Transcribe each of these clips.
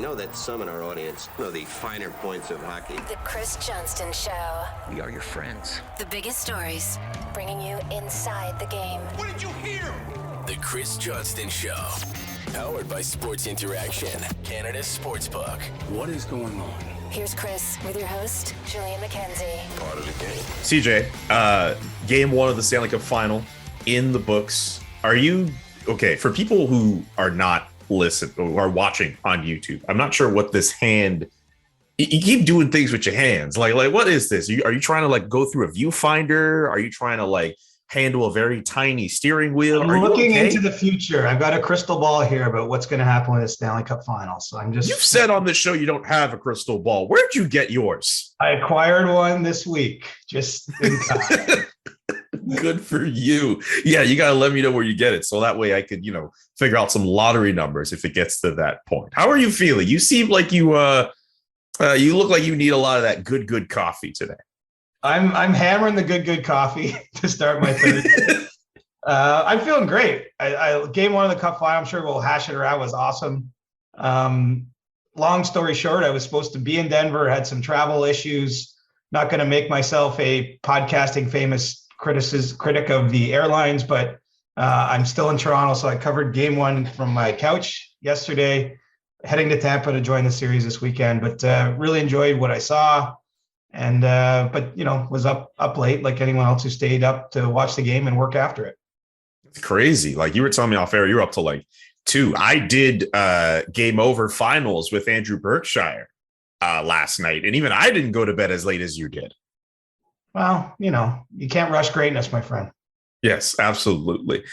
know that some in our audience know the finer points of hockey. The Chris Johnston Show. We are your friends. The biggest stories, bringing you inside the game. What did you hear? The Chris Johnston Show. Powered by Sports Interaction, Canada's sportsbook. What is going on? Here's Chris with your host, Julian McKenzie. Part of the game. CJ, game one of the Stanley Cup Final in the books. Are you okay? For people who are not listening or are watching on YouTube, I'm not sure what this hand. You keep doing things with your hands. Like what is this? Are you trying to like go through a viewfinder? Are you trying to like handle a very tiny steering wheel? I'm looking into the future. I've got a crystal ball here about what's going to happen with the Stanley Cup Final. So I'm just. You've said on the show you don't have a crystal ball. Where'd you get yours? I acquired one this week, just in time. Good for you. Yeah, you got to let me know where you get it. So that way I could, figure out some lottery numbers if it gets to that point. How are you feeling? You seem like you look like you need a lot of that good coffee today. I'm hammering the good coffee to start my Thursday. I'm feeling great. Game one of the Cup Final, I'm sure we'll hash it around, was awesome. Long story short, I was supposed to be in Denver, had some travel issues, not going to make myself a podcasting famous critic of the airlines, but I'm still in Toronto, so I covered game one from my couch yesterday, heading to Tampa to join the series this weekend, but really enjoyed what I saw. And but was up late like anyone else who stayed up to watch the game and work after it. It's crazy. Like you were telling me off air, you were up to like 2. I did game over finals with Andrew Berkshire last night, and even I didn't go to bed as late as you did. Well, you can't rush greatness, my friend. Yes, absolutely.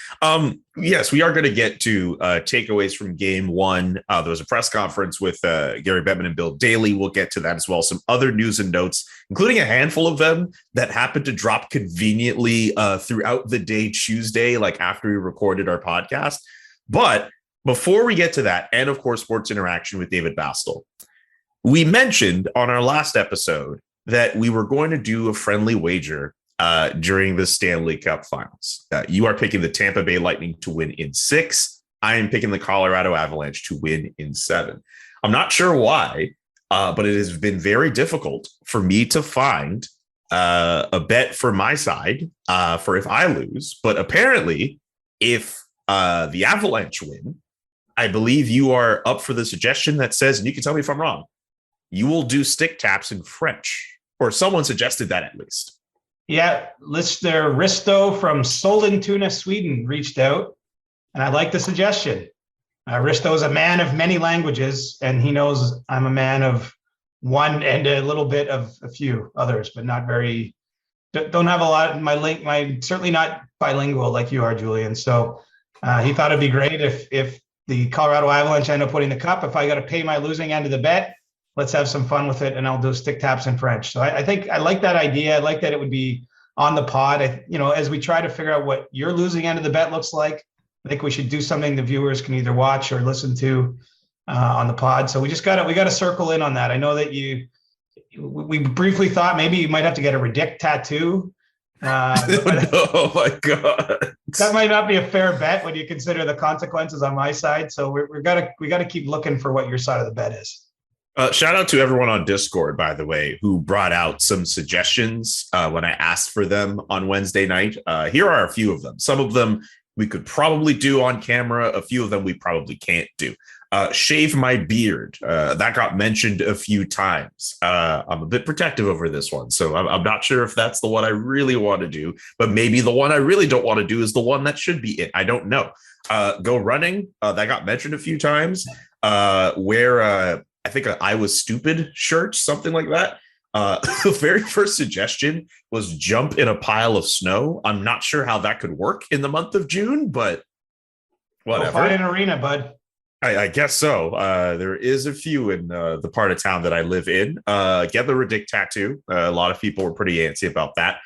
Yes, we are going to get to takeaways from game one. There was a press conference with Gary Bettman and Bill Daly. We'll get to that as well. Some other news and notes, including a handful of them that happened to drop conveniently throughout the day Tuesday, like after we recorded our podcast. But before we get to that, and of course, sports interaction with David Bastel, we mentioned on our last episode that we were going to do a friendly wager during the Stanley Cup Finals. You are picking the Tampa Bay Lightning to win in 6. I am picking the Colorado Avalanche to win in 7. I'm not sure why, but it has been very difficult for me to find a bet for my side for if I lose. But apparently, if the Avalanche win, I believe you are up for the suggestion that says, and you can tell me if I'm wrong, you will do stick taps in French, or someone suggested that at least. Yeah, listener Risto from Sollentuna, Sweden reached out, and I like the suggestion. Risto is a man of many languages, and he knows I'm a man of one and a little bit of a few others, but not very. Don't have a lot. My certainly not bilingual like you are, Julian. So he thought it'd be great if the Colorado Avalanche end up winning the cup. If I got to pay my losing end of the bet, let's have some fun with it, and I'll do stick taps in French. So I think I like that idea. I like that it would be on the pod. As we try to figure out what your losing end of the bet looks like, I think we should do something the viewers can either watch or listen to on the pod. So we got to circle in on that. I know that we briefly thought maybe you might have to get a Ridic tattoo. Oh my God. That might not be a fair bet when you consider the consequences on my side. So we got to keep looking for what your side of the bet is. Shout out to everyone on Discord, by the way, who brought out some suggestions when I asked for them on Wednesday night. Here are a few of them. Some of them we could probably do on camera. A few of them we probably can't do. Shave my beard. That got mentioned a few times. I'm a bit protective over this one, so I'm not sure if that's the one I really want to do, but maybe the one I really don't want to do is the one that should be it. I don't know. Go running. That got mentioned a few times. Wear I think I was stupid shirt, something like that. The very first suggestion was jump in a pile of snow. I'm not sure how that could work in the month of June, but whatever. Find an arena, bud. I guess so. There is a few in the part of town that I live in. Get the Ridic tattoo. A lot of people were pretty antsy about that.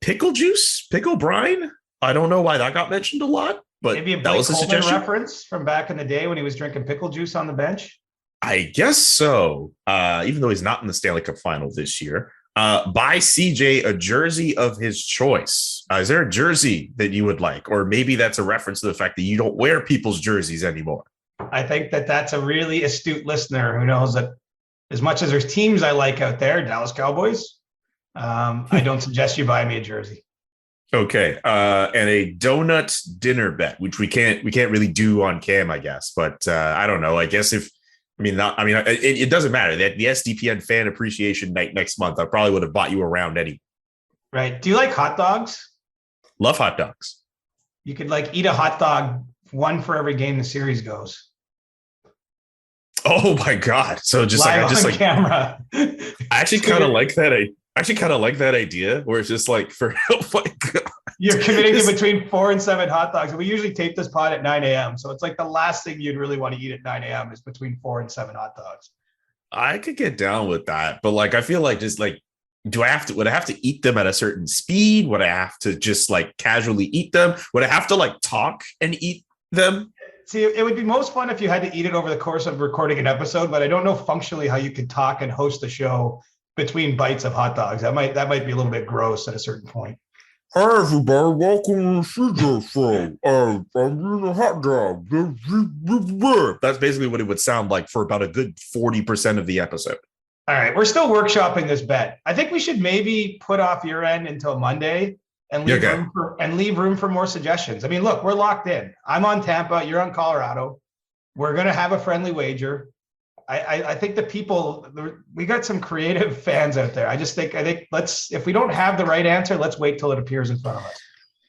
Pickle juice, pickle brine. I don't know why that got mentioned a lot, but maybe a that was a suggestion. Reference from back in the day when he was drinking pickle juice on the bench. I guess so. Even though he's not in the Stanley Cup Final this year. Buy CJ a jersey of his choice. Is there a jersey that you would like? Or maybe that's a reference to the fact that you don't wear people's jerseys anymore. I think that's a really astute listener who knows that as much as there's teams I like out there, Dallas Cowboys, I don't suggest you buy me a jersey. Okay. And a donut dinner bet, which we can't really do on cam, I guess. But I don't know. I guess it doesn't matter. That the SDPN fan appreciation night next month, I probably would have bought you around any. Right. Do you like hot dogs? Love hot dogs. You could eat a hot dog, one for every game the series goes. Oh my God. So just Live on camera. I actually kind of like that. I actually kind of like that idea where it's just like for, oh my God. You're committing to between 4 and 7 hot dogs. And we usually tape this pod at 9 a.m. So it's like the last thing you'd really want to eat at 9 a.m. is between 4 and 7 hot dogs. I could get down with that. But I feel like just would I have to eat them at a certain speed? Would I have to just casually eat them? Would I have to talk and eat them? See, it would be most fun if you had to eat it over the course of recording an episode, but I don't know functionally how you could talk and host a show between bites of hot dogs. That might be a little bit gross at a certain point. Hi everybody, welcome to the CJ Show. I'm eating a hot dog. That's basically what it would sound like for about a good 40% of the episode. All right, we're still workshopping this bet. I think we should maybe put off your end until Monday and leave room for more suggestions. I mean, look, we're locked in. I'm on Tampa. You're on Colorado. We're going to have a friendly wager. I think the people, we got some creative fans out there. I think if we don't have the right answer, let's wait till it appears in front of us.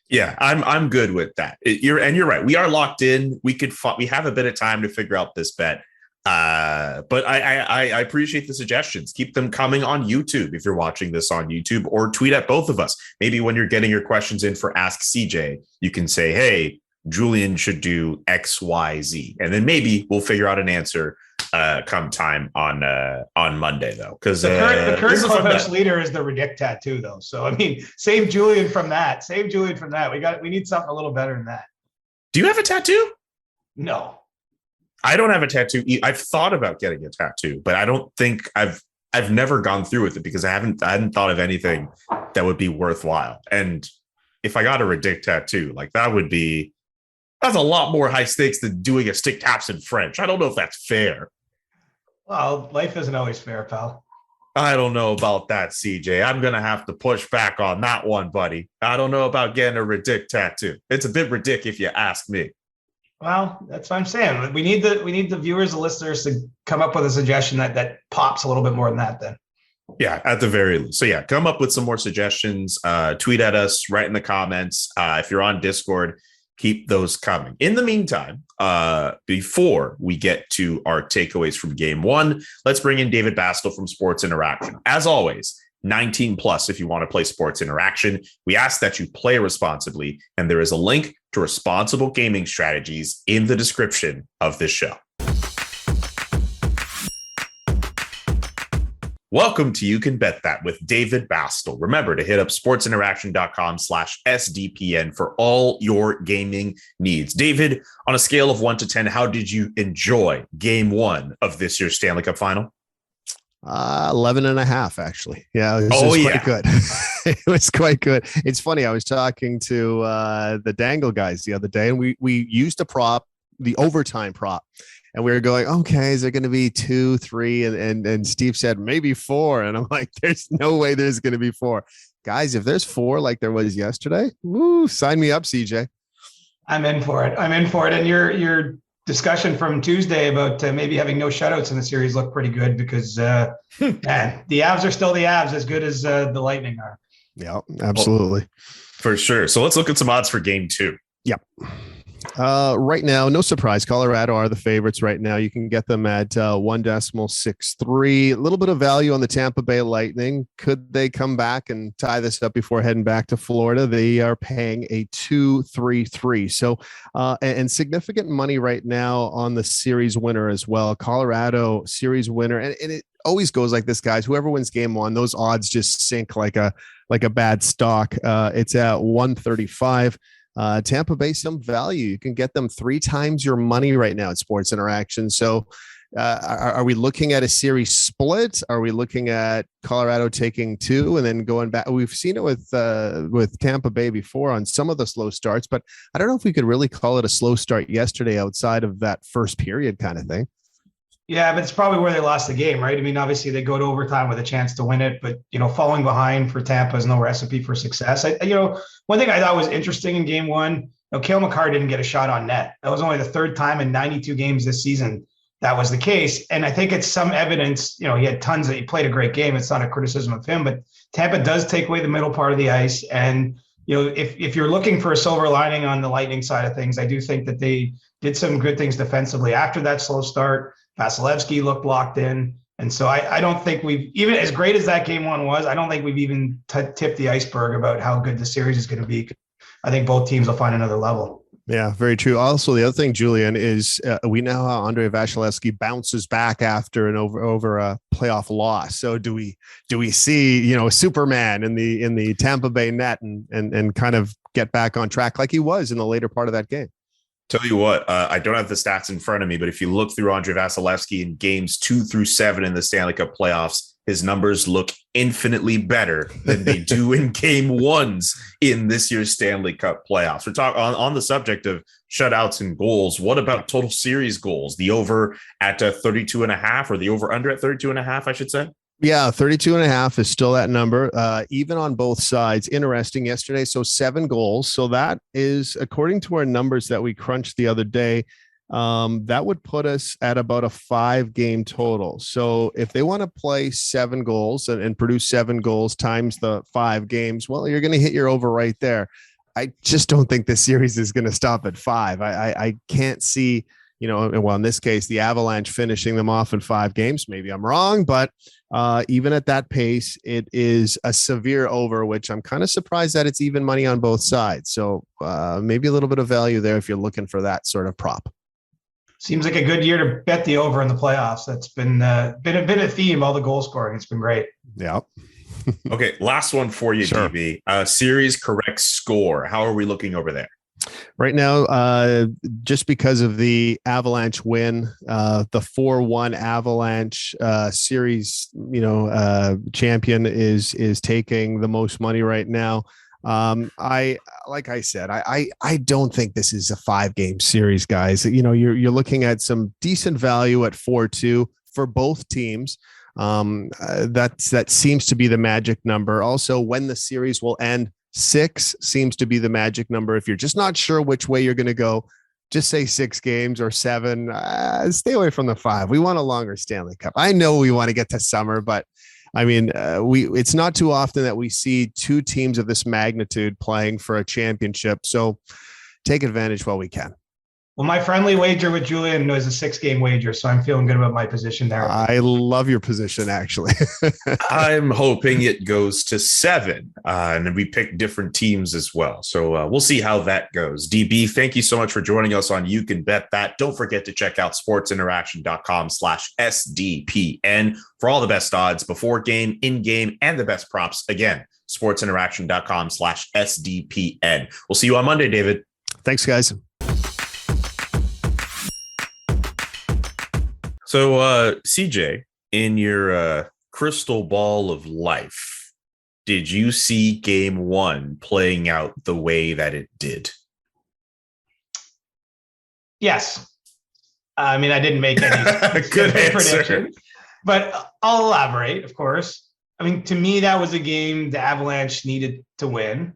Yeah, I'm good with that. You're right. We are locked in. We have a bit of time to figure out this bet. But I appreciate the suggestions. Keep them coming on YouTube if you're watching this on YouTube, or tweet at both of us. Maybe when you're getting your questions in for Ask CJ, you can say, hey, Julian should do X, Y, Z. And then maybe we'll figure out an answer come time on Monday, though. Because the current clubhouse leader is the Ridic tattoo, though. So, I mean, save Julian from that. We need something a little better than that. Do you have a tattoo? No. I don't have a tattoo. I've thought about getting a tattoo, but I don't think I've never gone through with it because I hadn't thought of anything that would be worthwhile. And if I got a Ridic tattoo, that's a lot more high stakes than doing a stick taps in French. I don't know if that's fair. Well, life isn't always fair, pal. I don't know about that, CJ. I'm going to have to push back on that one, buddy. I don't know about getting a Ridic tattoo. It's a bit ridiculous if you ask me. Well, that's what I'm saying. We need the viewers, the listeners to come up with a suggestion that pops a little bit more than that then. Yeah, at the very least. So yeah, come up with some more suggestions, tweet at us, write in the comments. If you're on Discord, keep those coming. In the meantime, before we get to our takeaways from game one, let's bring in David Bastel from Sports Interaction. As always, 19 plus if you want to play Sports Interaction. We ask that you play responsibly, and there is a link to responsible gaming strategies in the description of this show. Welcome to You Can Bet That with David Bastel. Remember to hit up sportsinteraction.com/SDPN for all your gaming needs. David, on a scale of 1 to 10, how did you enjoy game one of this year's Stanley Cup Final? 11 and a half, actually. Yeah, it was quite good. It was quite good. It's funny. I was talking to the Dangle guys the other day, and we used a prop, the overtime prop, and we were going, okay, is there going to be 2, 3? And Steve said maybe 4. And I'm like, there's no way there's going to be 4. Guys, if there's 4 like there was yesterday, woo, sign me up, CJ. I'm in for it. And your discussion from Tuesday about maybe having no shutouts in the series looked pretty good because man, the Avs are still the Avs, as good as the Lightning are. Yeah, absolutely. For sure. So let's look at some odds for game 2. Yep. Right now, no surprise, Colorado are the favorites right now. You can get them at 1.63. A little bit of value on the Tampa Bay Lightning. Could they come back and tie this up before heading back to Florida? They are paying a 2.33. So, and significant money right now on the series winner as well. Colorado series winner. And it always goes like this, guys. Whoever wins game one, those odds just sink like a bad stock. It's at 135. Tampa Bay, some value. You can get them 3 times your money right now at Sports Interaction. So Are we looking at a series split? Are we looking at Colorado taking 2 and then going back? We've seen it with Tampa Bay before on some of the slow starts, but I don't know if we could really call it a slow start yesterday outside of that first period kind of thing. Yeah, but it's probably where they lost the game, right? I mean, obviously they go to overtime with a chance to win it, but falling behind for Tampa is no recipe for success. One thing I thought was interesting in game 1, Cale Makar didn't get a shot on net. That was only the 3rd time in 92 games this season that was the case. And I think it's some evidence, he had he played a great game. It's not a criticism of him, but Tampa does take away the middle part of the ice. And, if you're looking for a silver lining on the Lightning side of things, I do think that they did some good things defensively after that slow start. Vasilevsky looked locked in. And so I don't think we've, even as great as that game 1 was, I don't think we've even tipped the iceberg about how good the series is going to be. I think both teams will find another level. Yeah, very true. Also, the other thing, Julian, is we know how Andrei Vasilevsky bounces back after an over a playoff loss. So do we see Superman in the Tampa Bay net and kind of get back on track like he was in the later part of that game? Tell you what, I don't have the stats in front of me, but if you look through Andrei Vasilevsky in games 2 through 7 in the Stanley Cup playoffs, his numbers look infinitely better than they do in game 1s in this year's Stanley Cup playoffs. We're talking on the subject of shutouts and goals. What about total series goals? The over at 32.5 or the over under at 32.5, I should say. Yeah, 32.5 is still that number, even on both sides. Interesting yesterday. So 7 goals. So that is, according to our numbers that we crunched the other day, that would put us at about a 5-game total. So if they want to play 7 goals and produce 7 goals times the 5 games, well, you're going to hit your over right there. I just don't think this series is going to stop at 5. I can't see, well, in this case, the Avalanche finishing them off in 5 games. Maybe I'm wrong, but even at that pace, it is a severe over, which I'm kind of surprised that it's even money on both sides. So maybe a little bit of value there if you're looking for that sort of prop. Seems like a good year to bet the over in the playoffs. That's been a theme, all the goal scoring. It's been great. Yeah. Okay, last one for you, sure. DB. Series correct score. How are we looking over there? Right now, just because of the Avalanche win, the 4-1 Avalanche series, champion is taking the most money right now. I don't think this is a 5-game series, guys. You're looking at some decent value at 4-2 for both teams. That seems to be the magic number. Also, when the series will end, 6 seems to be the magic number. If you're just not sure which way you're going to go, just say 6 games or 7. Stay away from the 5. We want a longer Stanley Cup. I know we want to get to summer, but I mean, it's not too often that we see 2 teams of this magnitude playing for a championship. So take advantage while we can. Well, my friendly wager with Julian was a 6-game wager, so I'm feeling good about my position there. I love your position, actually. I'm hoping it goes to 7, and we pick different teams as well. So we'll see how that goes. DB, thank you so much for joining us on You Can Bet That. Don't forget to check out sportsinteraction.com/SDPN for all the best odds before game, in game, and the best props. Again, sportsinteraction.com/SDPN. We'll see you on Monday, David. Thanks, guys. So, CJ, in your crystal ball of life, did you see game 1 playing out the way that it did? Yes. I mean, I didn't make any good prediction, but I'll elaborate, of course. I mean, to me, that was a game the Avalanche needed to win.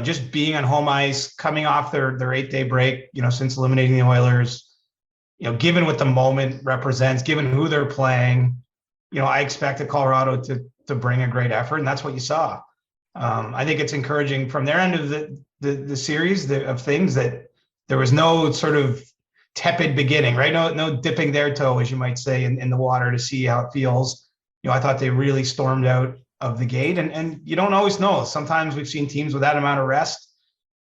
Just being on home ice, coming off their 8-day break, since eliminating the Oilers, given what the moment represents, given who they're playing, I expected Colorado to bring a great effort, and that's what you saw. I think it's encouraging from their end of the series of things that there was no sort of tepid beginning, right? No dipping their toe, as you might say, in the water to see how it feels. I thought they really stormed out of the gate, and you don't always know. Sometimes we've seen teams with that amount of rest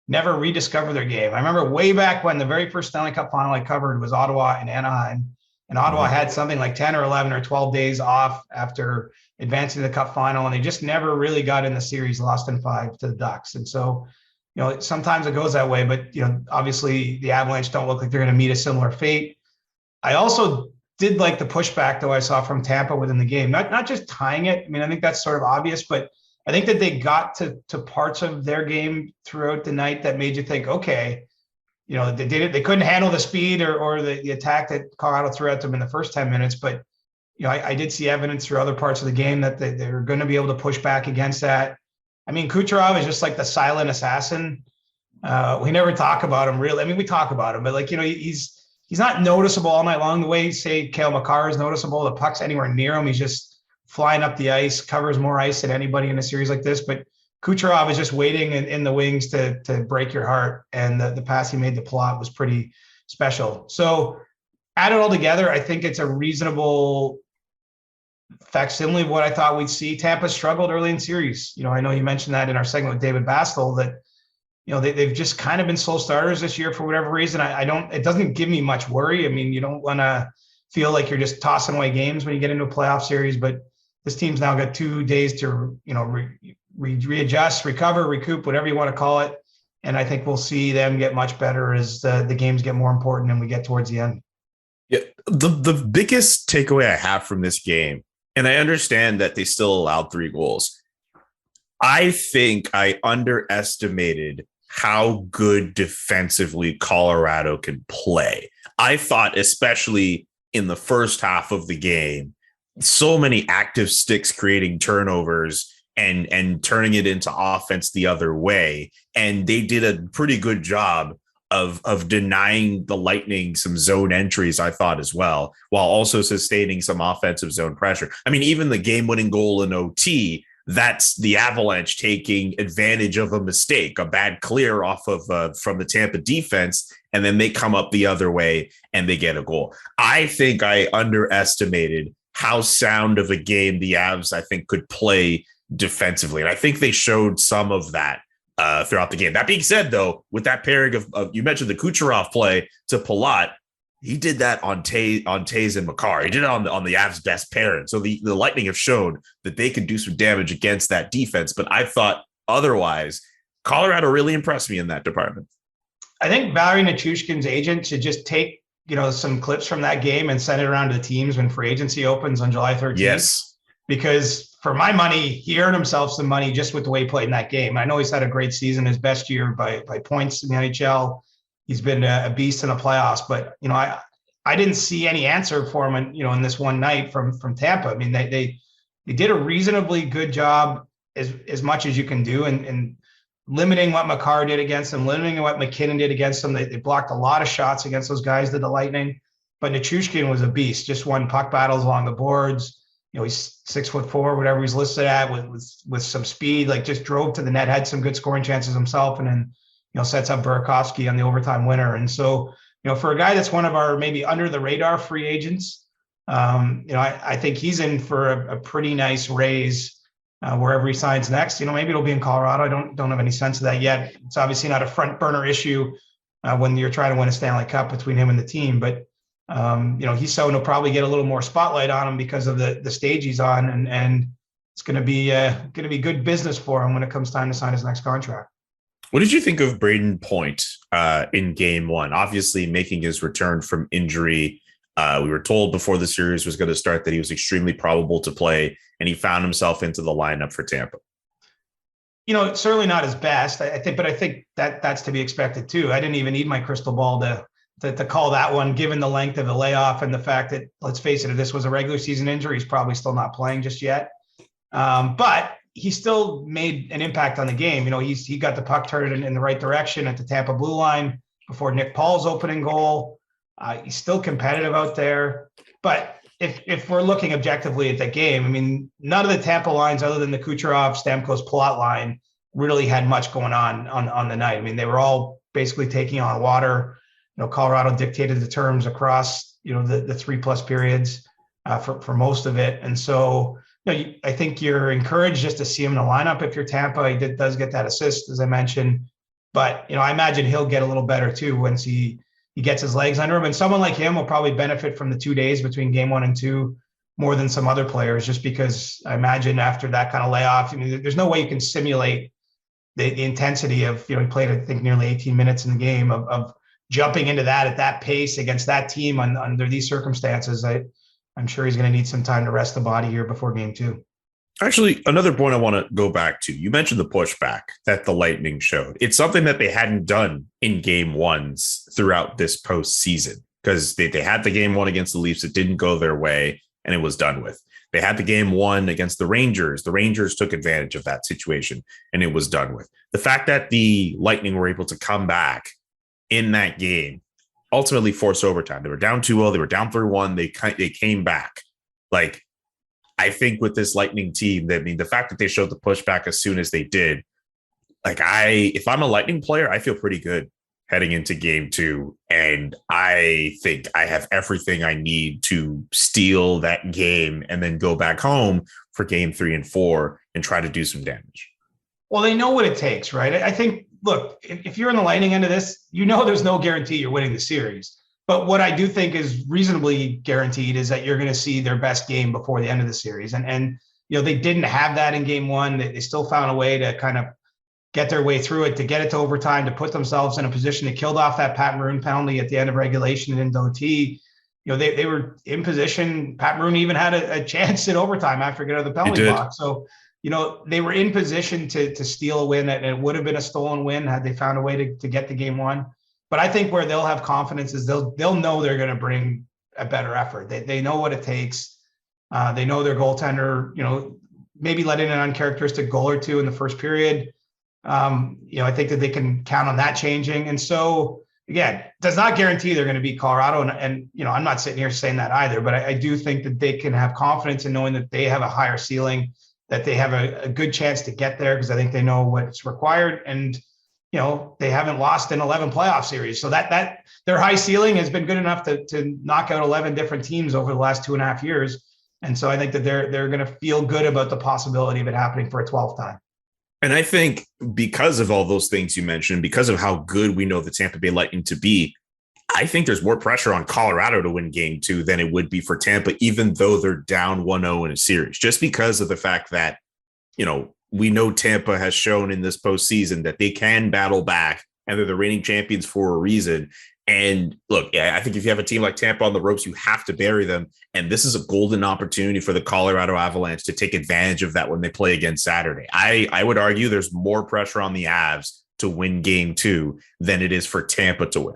never rediscover their game. I remember way back when the very first Stanley Cup final I covered was Ottawa and Anaheim. And Ottawa had something like 10 or 11 or 12 days off after advancing to the Cup final. And they just never really got in the series, lost in 5 to the Ducks. And so, sometimes it goes that way. But, obviously the Avalanche don't look like they're going to meet a similar fate. I also did like the pushback though I saw from Tampa within the game, not just tying it. I mean, I think that's sort of obvious, but I think that they got to parts of their game throughout the night that made you think, okay, they couldn't handle the speed or the attack that Colorado threw at them in the first 10 minutes. But, I did see evidence through other parts of the game that they're going to be able to push back against that. I mean, Kucherov is just like the silent assassin. We never talk about him really. I mean, we talk about him, but he's not noticeable all night long the way, say, Cale Makar is noticeable. The puck's anywhere near him, he's just flying up the ice, covers more ice than anybody in a series like this. But Kucherov is just waiting in the wings to break your heart. And the pass he made to Palat was pretty special. So add it all together, I think it's a reasonable facsimile of what I thought we'd see. Tampa struggled early in series. I know you mentioned that in our segment with David Bastel that, they've just kind of been slow starters this year for whatever reason. It doesn't give me much worry. I mean, you don't want to feel like you're just tossing away games when you get into a playoff series, but this team's now got 2 days to, readjust, recover, recoup, whatever you want to call it. And I think we'll see them get much better as the games get more important and we get towards the end. Yeah, the biggest takeaway I have from this game, and I understand that they still allowed 3 goals. I think I underestimated how good defensively Colorado can play. I thought, especially in the first half of the game, so many active sticks creating turnovers and turning it into offense the other way. And they did a pretty good job of denying the Lightning some zone entries, I thought, as well, while also sustaining some offensive zone pressure. I mean, even the game-winning goal in OT, that's the Avalanche taking advantage of a mistake, a bad clear off of from the Tampa defense, and then they come up the other way and they get a goal. I think I underestimated how sound of a game the Avs, I think, could play defensively. And I think they showed some of that throughout the game. That being said, though, with that pairing of you mentioned the Kucherov play to Palat, he did that on Taze and Makar. He did it on the Avs' best pairing. So the Lightning have shown that they can do some damage against that defense. But I thought otherwise, Colorado really impressed me in that department. I think Valerie Nichushkin's agent should just take some clips from that game and send it around to the teams when free agency opens on July 13th. Yes, because for my money, he earned himself some money just with the way he played in that game. I know he's had a great season, his best year by points in the NHL. He's been a beast in the playoffs, but I didn't see any answer for him in this one night from Tampa. I mean, they did a reasonably good job as much as you can do and limiting what Makar did against them, limiting what McKinnon did against them. They blocked a lot of shots against those guys, did the Lightning, but Nichushkin was a beast, just won puck battles along the boards. He's 6'4", whatever he's listed at, with some speed, just drove to the net, had some good scoring chances himself, and then sets up Burakovsky on the overtime winner. And so, for a guy that's one of our maybe under the radar free agents, I think he's in for a pretty nice raise wherever he signs next. Maybe it'll be in Colorado. I don't have any sense of that yet. It's obviously not a front burner issue when you're trying to win a Stanley Cup between him and the team, but he's someone who'll probably get a little more spotlight on him because of the stage he's on, and it's going to be good business for him when it comes time to sign his next contract. What did you think of Brayden Point in game 1? Obviously making his return from injury. We were told before the series was going to start that he was extremely probable to play, and he found himself into the lineup for Tampa. Certainly not his best, I think, but I think that's to be expected too. I didn't even need my crystal ball to call that one, given the length of the layoff and the fact that, let's face it, if this was a regular season injury, he's probably still not playing just yet. But he still made an impact on the game. He got the puck turned in the right direction at the Tampa blue line before Nick Paul's opening goal. He's still competitive out there. But if we're looking objectively at the game, I mean, none of the Tampa lines other than the Kucherov, Stamkos, Palat line really had much going on the night. I mean, they were all basically taking on water. Colorado dictated the terms across, the 3+ periods for most of it. And so, I think you're encouraged just to see him in the lineup if you're Tampa. He does get that assist, as I mentioned. But, I imagine he'll get a little better too once he gets his legs under him. And someone like him will probably benefit from the 2 days between game 1 and 2 more than some other players, just because I imagine after that kind of layoff, there's no way you can simulate the intensity of, he played, I think, nearly 18 minutes in the game of jumping into that at that pace against that team under these circumstances, I'm sure he's going to need some time to rest the body here before game 2. Actually, another point I want to go back to. You mentioned the pushback that the Lightning showed. It's something that they hadn't done in game 1s throughout this postseason, because they had the game 1 against the Leafs. It didn't go their way and it was done with. They had the game 1 against the Rangers. The Rangers took advantage of that situation and it was done with. The fact that the Lightning were able to come back in that game ultimately forced overtime. They were down 2-0. They were down 3-1. They came back. Like, I think with this Lightning team, the fact that they showed the pushback as soon as they did, like, if I'm a Lightning player, I feel pretty good heading into game 2. And I think I have everything I need to steal that game and then go back home for game 3 and 4 and try to do some damage. Well, they know what it takes, right? I think, look, if you're in the Lightning end of this, there's no guarantee you're winning the series. But what I do think is reasonably guaranteed is that you're going to see their best game before the end of the series. And they didn't have that in game 1. They still found a way to kind of get their way through it, to get it to overtime, to put themselves in a position. They killed off that Pat Maroon penalty at the end of regulation and into OT. They were in position. Pat Maroon even had a chance in overtime after getting out of the penalty box. So, they were in position to steal a win, and it would have been a stolen win had they found a way to get the game 1. But I think where they'll have confidence is they'll know they're going to bring a better effort. They know what it takes. They know their goaltender, maybe let in an uncharacteristic goal or 2 in the first period. I think that they can count on that changing. And so, again, does not guarantee they're going to beat Colorado. And I'm not sitting here saying that either, but I do think that they can have confidence in knowing that they have a higher ceiling, that they have a good chance to get there, because I think they know what's required. And they haven't lost in 11 playoff series. So that their high ceiling has been good enough to knock out 11 different teams over the last 2.5 years. And so I think that they're going to feel good about the possibility of it happening for a 12th time. And I think because of all those things you mentioned, because of how good we know the Tampa Bay Lightning to be, I think there's more pressure on Colorado to win game 2 than it would be for Tampa, even though they're down 1-0 in a series, just because of the fact that, we know Tampa has shown in this postseason that they can battle back, and they're the reigning champions for a reason. And look, I think if you have a team like Tampa on the ropes, you have to bury them. And this is a golden opportunity for the Colorado Avalanche to take advantage of that when they play again Saturday. I would argue there's more pressure on the Avs to win game 2 than it is for Tampa to win.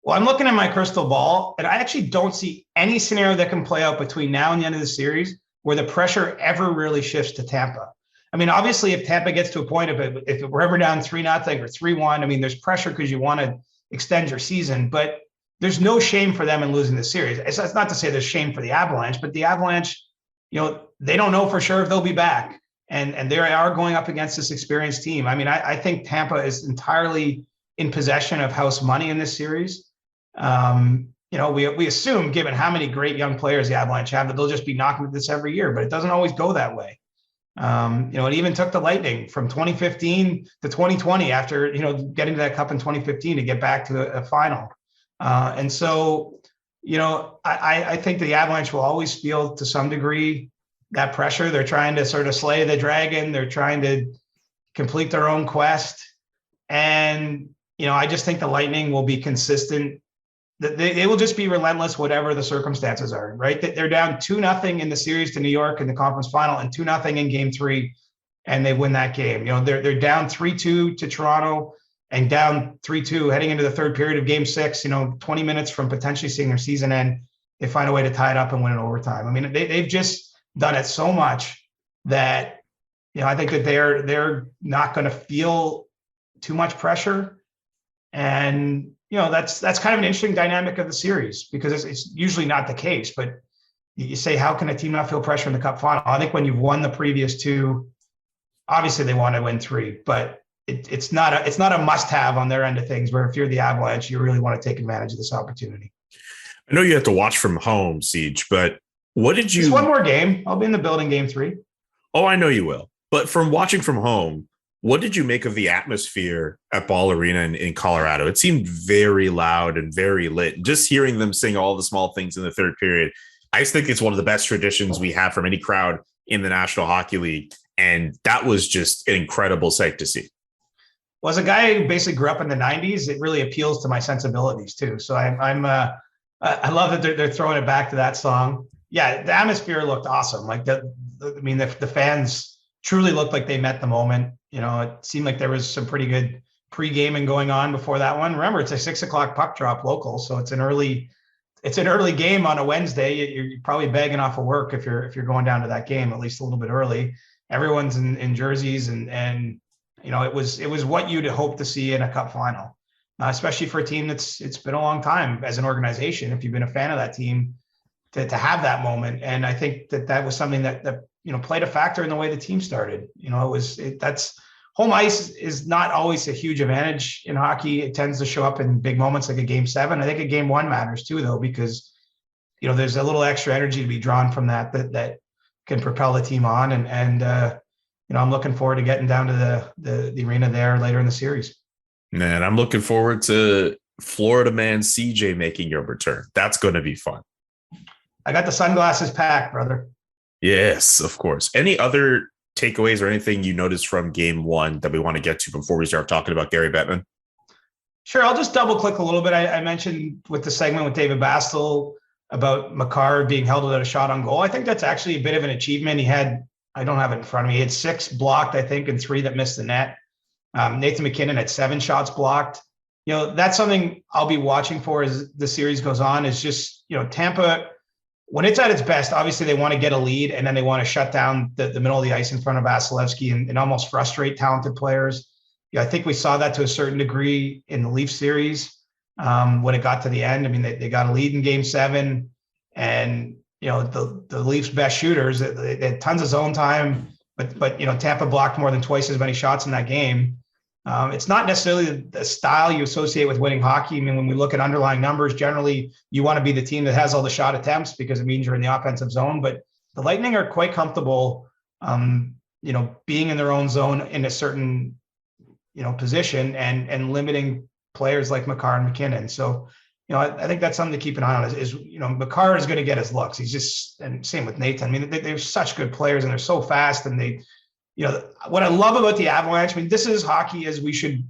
Well, I'm looking at my crystal ball, and I actually don't see any scenario that can play out between now and the end of the series where the pressure ever really shifts to Tampa. I mean, obviously, if Tampa gets to a point of it, if we're ever down 3-0 or 3-1, there's pressure because you want to extend your season, but there's no shame for them in losing the series. It's not to say there's shame for the Avalanche, but the Avalanche, they don't know for sure if they'll be back, and they are going up against this experienced team. I think Tampa is entirely in possession of house money in this series. We assume, given how many great young players the Avalanche have, that they'll just be knocking at this every year, but it doesn't always go that way. It even took the Lightning from 2015 to 2020 after, getting to that cup in 2015 to get back to a final. And so, I think the Avalanche will always feel to some degree that pressure. They're trying to sort of slay the dragon. They're trying to complete their own quest. And, I just think the Lightning will be consistent. They will just be relentless, whatever the circumstances are, right? They're down 2-0 in the series to New York in the conference final and 2-0 in game 3, and they win that game. They're down 3-2 to Toronto and down 3-2 heading into the third period of game 6, 20 minutes from potentially seeing their season end. They find a way to tie it up and win in overtime. They've just done it so much that, I think that they're not going to feel too much pressure. And, that's kind of an interesting dynamic of the series, because it's usually not the case. But you say, how can a team not feel pressure in the Cup final? I think when you've won the previous 2, obviously they want to win 3, but it's not a must-have on their end of things, where if you're the Avalanche, you really want to take advantage of this opportunity. I know you have to watch from home, Siege, but what did you... Just one more game. I'll be in the building game 3. Oh, I know you will. But from watching from home, what did you make of the atmosphere at Ball Arena in Colorado? It seemed very loud and very lit. Just hearing them sing all the small things in the third period, I just think it's one of the best traditions we have from any crowd in the National Hockey League. And that was just an incredible sight to see. Well, as a guy who basically grew up in the '90s, it really appeals to my sensibilities too. So I love that they're throwing it back to that song. Yeah, the atmosphere looked awesome. Like the fans truly looked like they met the moment. You know, it seemed like there was some pretty good pre-gaming going on before that one. Remember, it's a 6 o'clock puck drop local, so it's an early game on a Wednesday. You're probably bagging off of work if you're going down to that game at least a little bit early. Everyone's in jerseys and you know, it was what you'd hope to see in a cup final, especially for a team it's been a long time as an organization. If you've been a fan of that team, to have that moment, and I think that was something that you know played a factor in the way the team started. You know, that's home ice is not always a huge advantage in hockey. It tends to show up in big moments like a Game 7. I think a Game 1 matters too, though, because you know there's a little extra energy to be drawn from that can propel the team on, and you know, I'm looking forward to getting down to the arena there later in the series. Man, I'm looking forward to Florida man CJ making your return. That's going to be fun. I got the sunglasses packed, brother. Yes, of course. Any other takeaways or anything you noticed from Game 1 that we want to get to before we start talking about Gary Bettman? Sure. I'll just double click a little bit. I mentioned with the segment with David Bastel about Makar being held without a shot on goal. I think that's actually a bit of an achievement. I don't have it in front of me. He had 6 blocked, I think, and 3 that missed the net. Nathan MacKinnon had 7 shots blocked. You know, that's something I'll be watching for as the series goes on, is just, you know, Tampa, when it's at its best, obviously they want to get a lead and then they want to shut down the middle of the ice in front of Vasilevsky and almost frustrate talented players. Yeah, I think we saw that to a certain degree in the Leafs series when it got to the end. I mean, they got a lead in Game 7 and, you know, the Leafs' best shooters, they had tons of zone time, but you know, Tampa blocked more than twice as many shots in that game. It's not necessarily the style you associate with winning hockey. I mean, when we look at underlying numbers, generally you want to be the team that has all the shot attempts because it means you're in the offensive zone. But the Lightning are quite comfortable, you know, being in their own zone in a certain, you know, position and limiting players like Makar and MacKinnon. So, you know, I think that's something to keep an eye on is you know, Makar is going to get his looks. He's just, and same with Nathan. I mean, they're such good players and they're so fast. And they, you know, what I love about the Avalanche, I mean, this is hockey as we should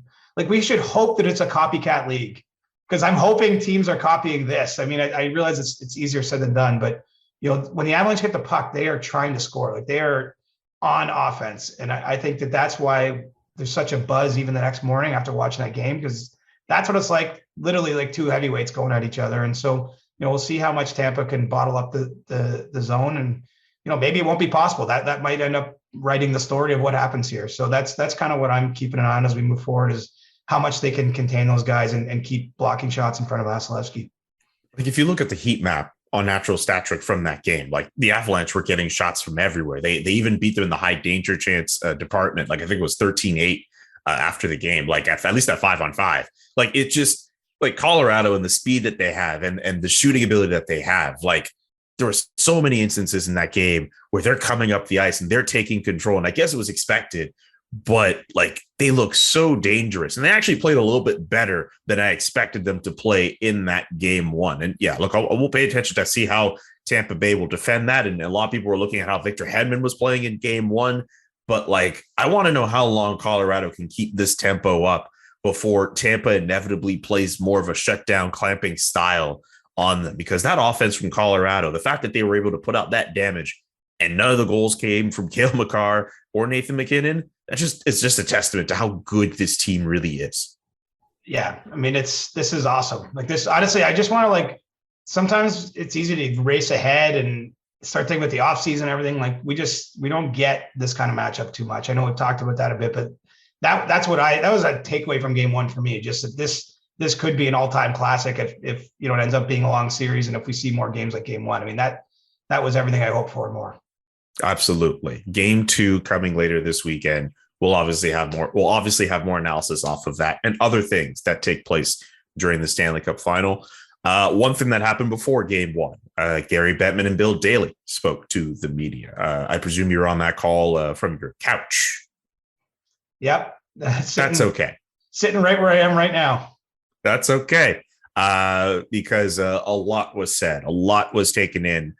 hope that it's a copycat league, because I'm hoping teams are copying this. I mean, I realize it's easier said than done, but, you know, when the Avalanche get the puck, they are trying to score. Like they are on offense. And I think that's why there's such a buzz even the next morning after watching that game, because that's what it's like, literally like 2 heavyweights going at each other. And so, you know, we'll see how much Tampa can bottle up the zone. And, you know, maybe it won't be possible. That might end up writing the story of what happens here. So that's kind of what I'm keeping an eye on as we move forward, is how much they can contain those guys and keep blocking shots in front of Vasilevsky. Like if you look at the heat map on natural stat trick from that game, like the Avalanche were getting shots from everywhere. They even beat them in the high danger chance department. Like I think it was 13-8 after the game, like at least at 5-on-5. Like it just, like Colorado and the speed that they have and the shooting ability that they have, like there were so many instances in that game where they're coming up the ice and they're taking control. And I guess it was expected, but like they look so dangerous, and they actually played a little bit better than I expected them to play in that Game 1. And yeah, look, I will pay attention to see how Tampa Bay will defend that. And a lot of people were looking at how Victor Hedman was playing in Game 1, but like, I want to know how long Colorado can keep this tempo up before Tampa inevitably plays more of a shutdown clamping style on them, because that offense from Colorado, the fact that they were able to put out that damage and none of the goals came from Cale Makar or Nathan MacKinnon, it's just a testament to how good this team really is. Yeah. I mean, this is awesome. Like this, honestly, I just want to, like, sometimes it's easy to race ahead and start thinking about the offseason and everything. Like we don't get this kind of matchup too much. I know we've talked about that a bit, but that was a takeaway from Game 1 for me. Just that this could be an all-time classic if you know, it ends up being a long series. And if we see more games like Game 1, I mean, that was everything I hoped for and more. Absolutely. Game 2 coming later this weekend. We'll obviously have more analysis off of that and other things that take place during the Stanley Cup Final. One thing that happened before Game 1, Gary Bettman and Bill Daly spoke to the media. I presume you're on that call from your couch. Yep. That's okay. Sitting right where I am right now. That's okay. Because a lot was said, a lot was taken in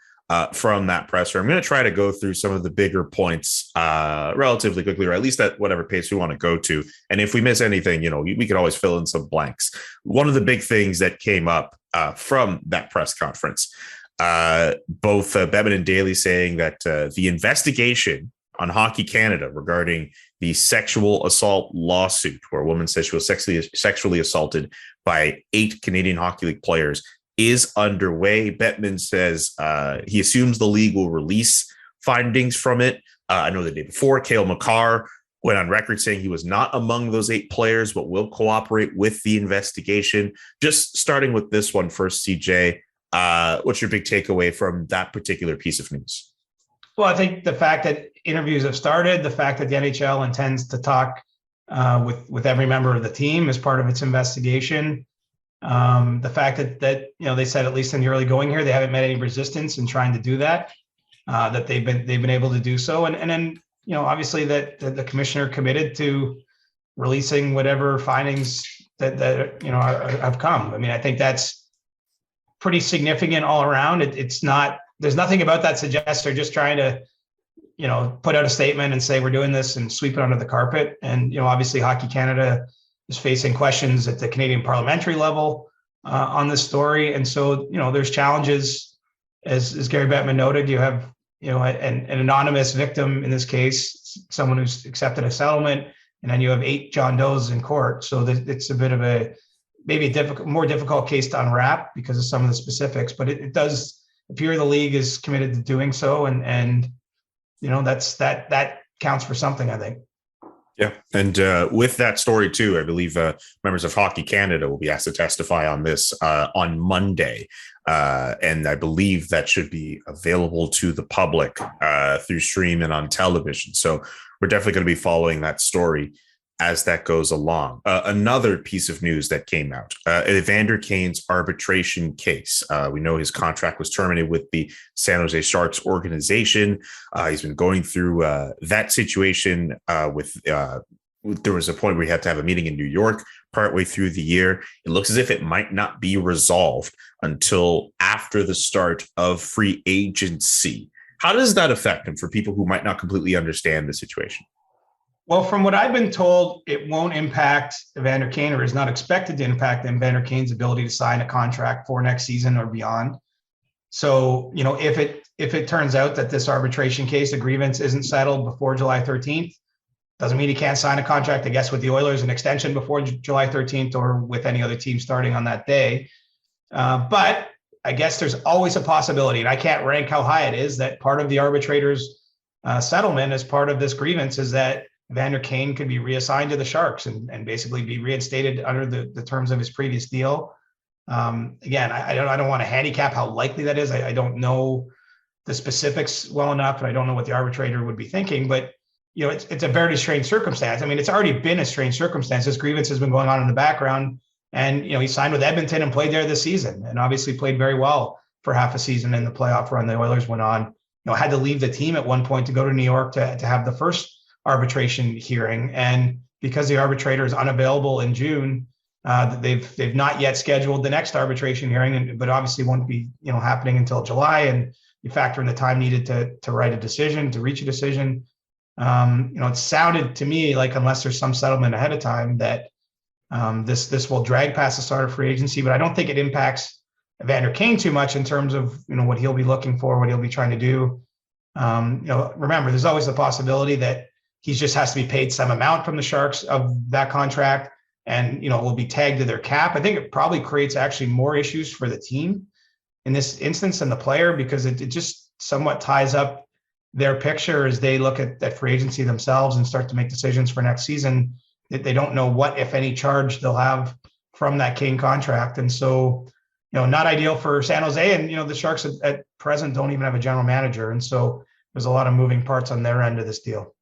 from that presser. I'm going to try to go through some of the bigger points relatively quickly, or at least at whatever pace we want to go to. And if we miss anything, we could always fill in some blanks. One of the big things that came up from that press conference, both Bettman and Daly saying that the investigation on Hockey Canada regarding the sexual assault lawsuit, where a woman says she was sexually assaulted by 8 Canadian Hockey League players, is underway. Bettman says he assumes the league will release findings from it. I know the day before, Cale Makar went on record saying he was not among those 8 players, but will cooperate with the investigation. Just starting with this one first, CJ, what's your big takeaway from that particular piece of news? Well, I think the fact that interviews have started, the fact that the NHL intends to talk with every member of the team as part of its investigation, the fact that they said, at least in the early going here, they haven't met any resistance in trying to do that, that they've been able to do so, and then obviously that the commissioner committed to releasing whatever findings that have come. I mean, I think that's pretty significant all around. It's not. There's nothing about that suggests they're just trying to, put out a statement and say we're doing this and sweep it under the carpet. And, obviously Hockey Canada is facing questions at the Canadian parliamentary level on this story. And so, there's challenges, as Gary Bettman noted. You have, an anonymous victim in this case, someone who's accepted a settlement, and then you have 8 John Does in court. So it's a bit of maybe a more difficult case to unwrap because of some of the specifics, but it does appear the league is committed to doing so, and that counts for something, I think. Yeah, and with that story too, I believe members of Hockey Canada will be asked to testify on this on Monday, and I believe that should be available to the public through stream and on television. So we're definitely going to be following that story as that goes along. Another piece of news that came out, Evander Kane's arbitration case. We know his contract was terminated with the San Jose Sharks organization. He's been going through that situation there was a point where he had to have a meeting in New York partway through the year. It looks as if it might not be resolved until after the start of free agency. How does that affect him for people who might not completely understand the situation? Well, from what I've been told, it won't impact Evander Kane, or is not expected to impact Evander Kane's ability to sign a contract for next season or beyond. So, if it turns out that this arbitration case, the grievance, isn't settled before July 13th, doesn't mean he can't sign a contract, I guess, with the Oilers, an extension before July 13th, or with any other team starting on that day. But I guess there's always a possibility, and I can't rank how high it is, that part of the arbitrator's settlement as part of this grievance is that Evander Kane could be reassigned to the Sharks and basically be reinstated under the terms of his previous deal. Again, I don't want to handicap how likely that is. I don't know the specifics well enough, and I don't know what the arbitrator would be thinking. But it's a very strange circumstance. I mean, it's already been a strange circumstance. This grievance has been going on in the background, and he signed with Edmonton and played there this season, and obviously played very well for half a season in the playoff run the Oilers went on. Had to leave the team at one point to go to New York to have the first arbitration hearing, and because the arbitrator is unavailable in June, they've not yet scheduled the next arbitration hearing, but obviously won't be happening until July. And you factor in the time needed to write a decision, to reach a decision. It sounded to me like, unless there's some settlement ahead of time, that this will drag past the start of free agency. But I don't think it impacts Evander Kane too much in terms of what he'll be looking for, what he'll be trying to do. Remember, there's always the possibility that he just has to be paid some amount from the Sharks of that contract, and will be tagged to their cap. I think it probably creates actually more issues for the team in this instance than the player, because it just somewhat ties up their picture as they look at free agency themselves and start to make decisions for next season. That they don't know what, if any, charge they'll have from that Kane contract. And so, not ideal for San Jose. And, the Sharks at present don't even have a general manager. And so there's a lot of moving parts on their end of this deal.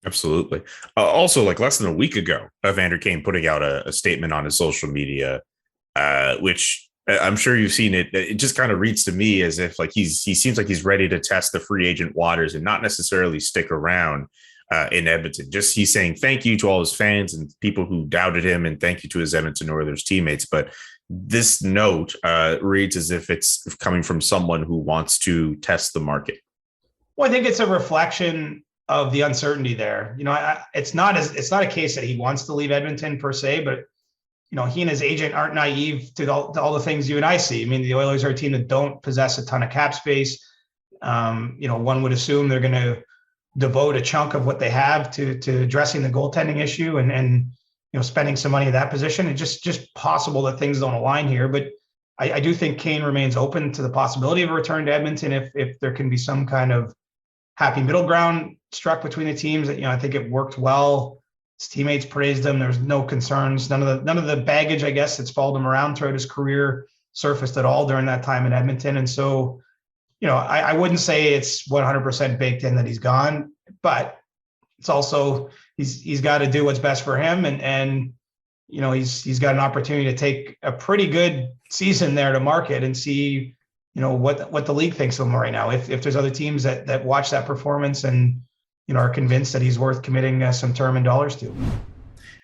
Absolutely. Also, like less than a week ago, Evander Kane putting out a statement on his social media, which I'm sure you've seen it. It just kind of reads to me as if like he seems like he's ready to test the free agent waters and not necessarily stick around in Edmonton. Just he's saying thank you to all his fans and people who doubted him, and thank you to his Edmonton Oilers teammates. But This note reads as if it's coming from someone who wants to test the market. Well, I think it's a reflection of the uncertainty there. It's not a case that he wants to leave Edmonton per se, but he and his agent aren't naive to all the things you and I see. I mean, the Oilers are a team that don't possess a ton of cap space. One would assume they're going to devote a chunk of what they have to addressing the goaltending issue and spending some money at that position. It's just possible that things don't align here. But I do think Kane remains open to the possibility of a return to Edmonton if there can be some kind of happy middle ground struck between the teams. I think it worked well. His teammates praised him. There's no concerns. None of the baggage, I guess, that's followed him around throughout his career surfaced at all during that time in Edmonton. And so, I wouldn't say it's 100% baked in that he's gone, but it's also he's got to do what's best for him, and he's got an opportunity to take a pretty good season there to market and see what the league thinks of him right now. If there's other teams that watch that performance and are convinced that he's worth committing some term and dollars to.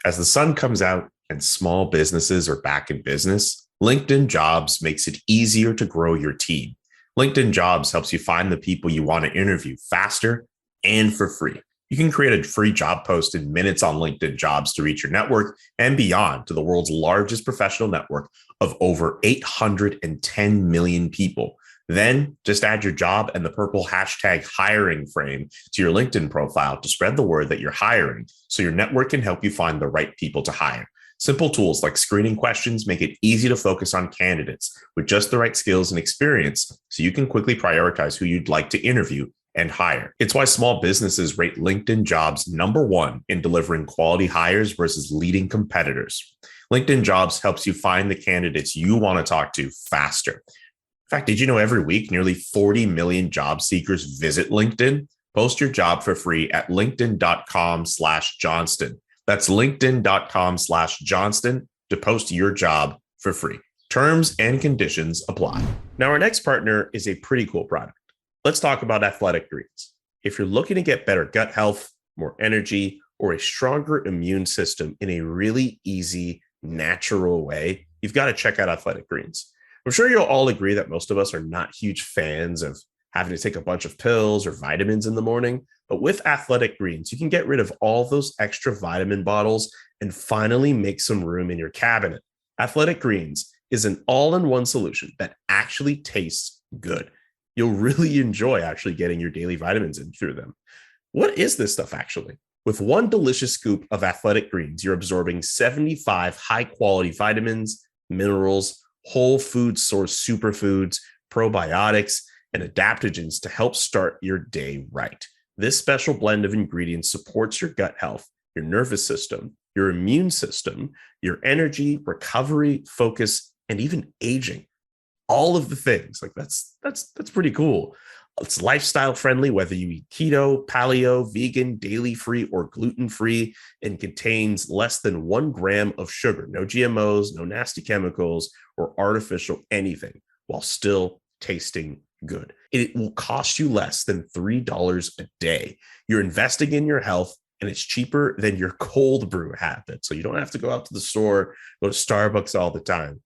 As the sun comes out and small businesses are back in business, LinkedIn Jobs makes it easier to grow your team. LinkedIn Jobs helps you find the people you want to interview faster and for free. You can create a free job post in minutes on LinkedIn Jobs to reach your network and beyond to the world's largest professional network of over 810 million people. Then just add your job and the purple hashtag hiring frame to your LinkedIn profile to spread the word that you're hiring so your network can help you find the right people to hire. Simple tools like screening questions make it easy to focus on candidates with just the right skills and experience so you can quickly prioritize who you'd like to interview and hire. It's why small businesses rate LinkedIn Jobs #1 in delivering quality hires versus leading competitors. LinkedIn Jobs helps you find the candidates you want to talk to faster. In fact, did you know every week nearly 40 million job seekers visit LinkedIn? Post your job for free at linkedin.com/Johnston. That's linkedin.com/Johnston to post your job for free. Terms and conditions apply. Now, our next partner is a pretty cool product. Let's talk about Athletic Greens. If you're looking to get better gut health, more energy, or a stronger immune system in a really easy, natural way, you've got to check out Athletic Greens. I'm sure you'll all agree that most of us are not huge fans of having to take a bunch of pills or vitamins in the morning. But with Athletic Greens, you can get rid of all those extra vitamin bottles and finally make some room in your cabinet. Athletic Greens is an all-in-one solution that actually tastes good. You'll really enjoy actually getting your daily vitamins in through them. What is this stuff actually? With one delicious scoop of Athletic Greens, you're absorbing 75 high-quality vitamins, minerals, whole food source superfoods, probiotics, and adaptogens to help start your day right. This special blend of ingredients supports your gut health, your nervous system, your immune system, your energy, recovery, focus, and even aging. All of the things. Like that's pretty cool. It's lifestyle friendly, whether you eat keto, paleo, vegan, daily free, or gluten free, and contains less than 1 gram of sugar, no GMOs, no nasty chemicals, or artificial anything, while still tasting good. It will cost you less than $3 a day. You're investing in your health, and it's cheaper than your cold brew habit. So you don't have to go out to the store, go to Starbucks all the time.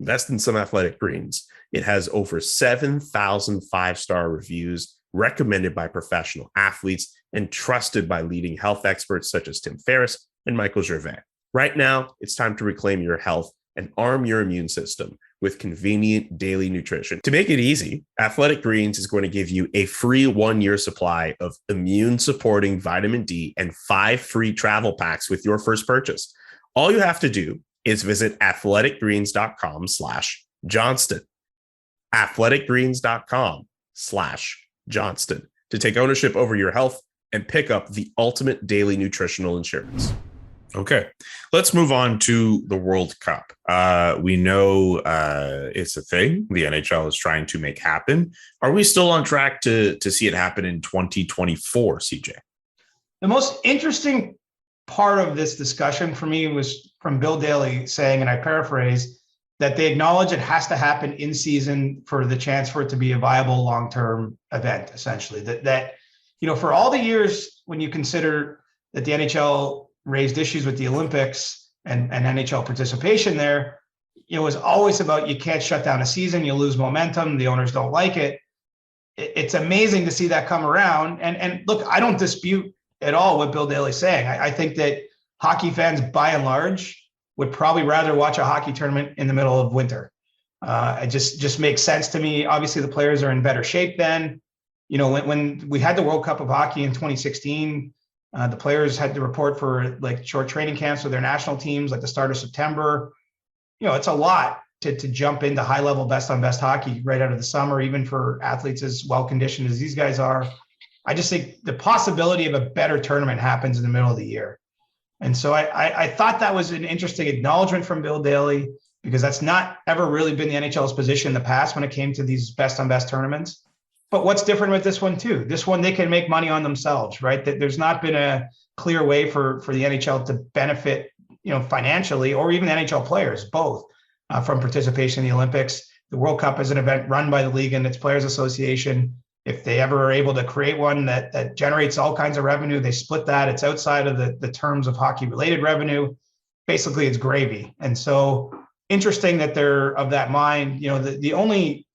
Invest in some Athletic Greens. It has over 7,000 5-star reviews, recommended by professional athletes, and trusted by leading health experts such as Tim Ferriss and Michael Gervais. Right now, it's time to reclaim your health and arm your immune system with convenient daily nutrition. To make it easy, Athletic Greens is going to give you a free 1-year supply of immune-supporting vitamin D and 5 free travel packs with your first purchase. All you have to do is visit athleticgreens.com/Johnston. athleticgreens.com/Johnston to take ownership over your health and pick up the ultimate daily nutritional insurance. Okay, let's move on to the World Cup. We know it's a thing the NHL is trying to make happen. Are we still on track to see it happen in 2024, CJ? The most interesting part of this discussion for me was from Bill Daly saying, and I paraphrase, that they acknowledge it has to happen in season for the chance for it to be a viable long-term event, essentially. That for all the years when you consider that the NHL raised issues with the Olympics and NHL participation there, it was always about you can't shut down a season, you lose momentum, the owners don't like it. It's amazing to see that come around. And look, I don't dispute at all what Bill Daly's saying. I think that hockey fans, by and large, would probably rather watch a hockey tournament in the middle of winter. It just makes sense to me. Obviously, the players are in better shape then. When we had the World Cup of Hockey in 2016, the players had to report for like short training camps with their national teams, like the start of September. It's a lot to jump into high level best on best hockey right out of the summer, even for athletes as well conditioned as these guys are. I just think the possibility of a better tournament happens in the middle of the year. And so I thought that was an interesting acknowledgement from Bill Daly, because that's not ever really been the NHL's position in the past when it came to these best on best tournaments. But what's different with this one too? This one, they can make money on themselves, right? That there's not been a clear way for the NHL to benefit, financially, or even NHL players, both from participation in the Olympics. The World Cup is an event run by the league and its players association. If they ever are able to create one that generates all kinds of revenue, they split that. It's outside of the terms of hockey related revenue. Basically, it's gravy. And so interesting that they're of that mind. The only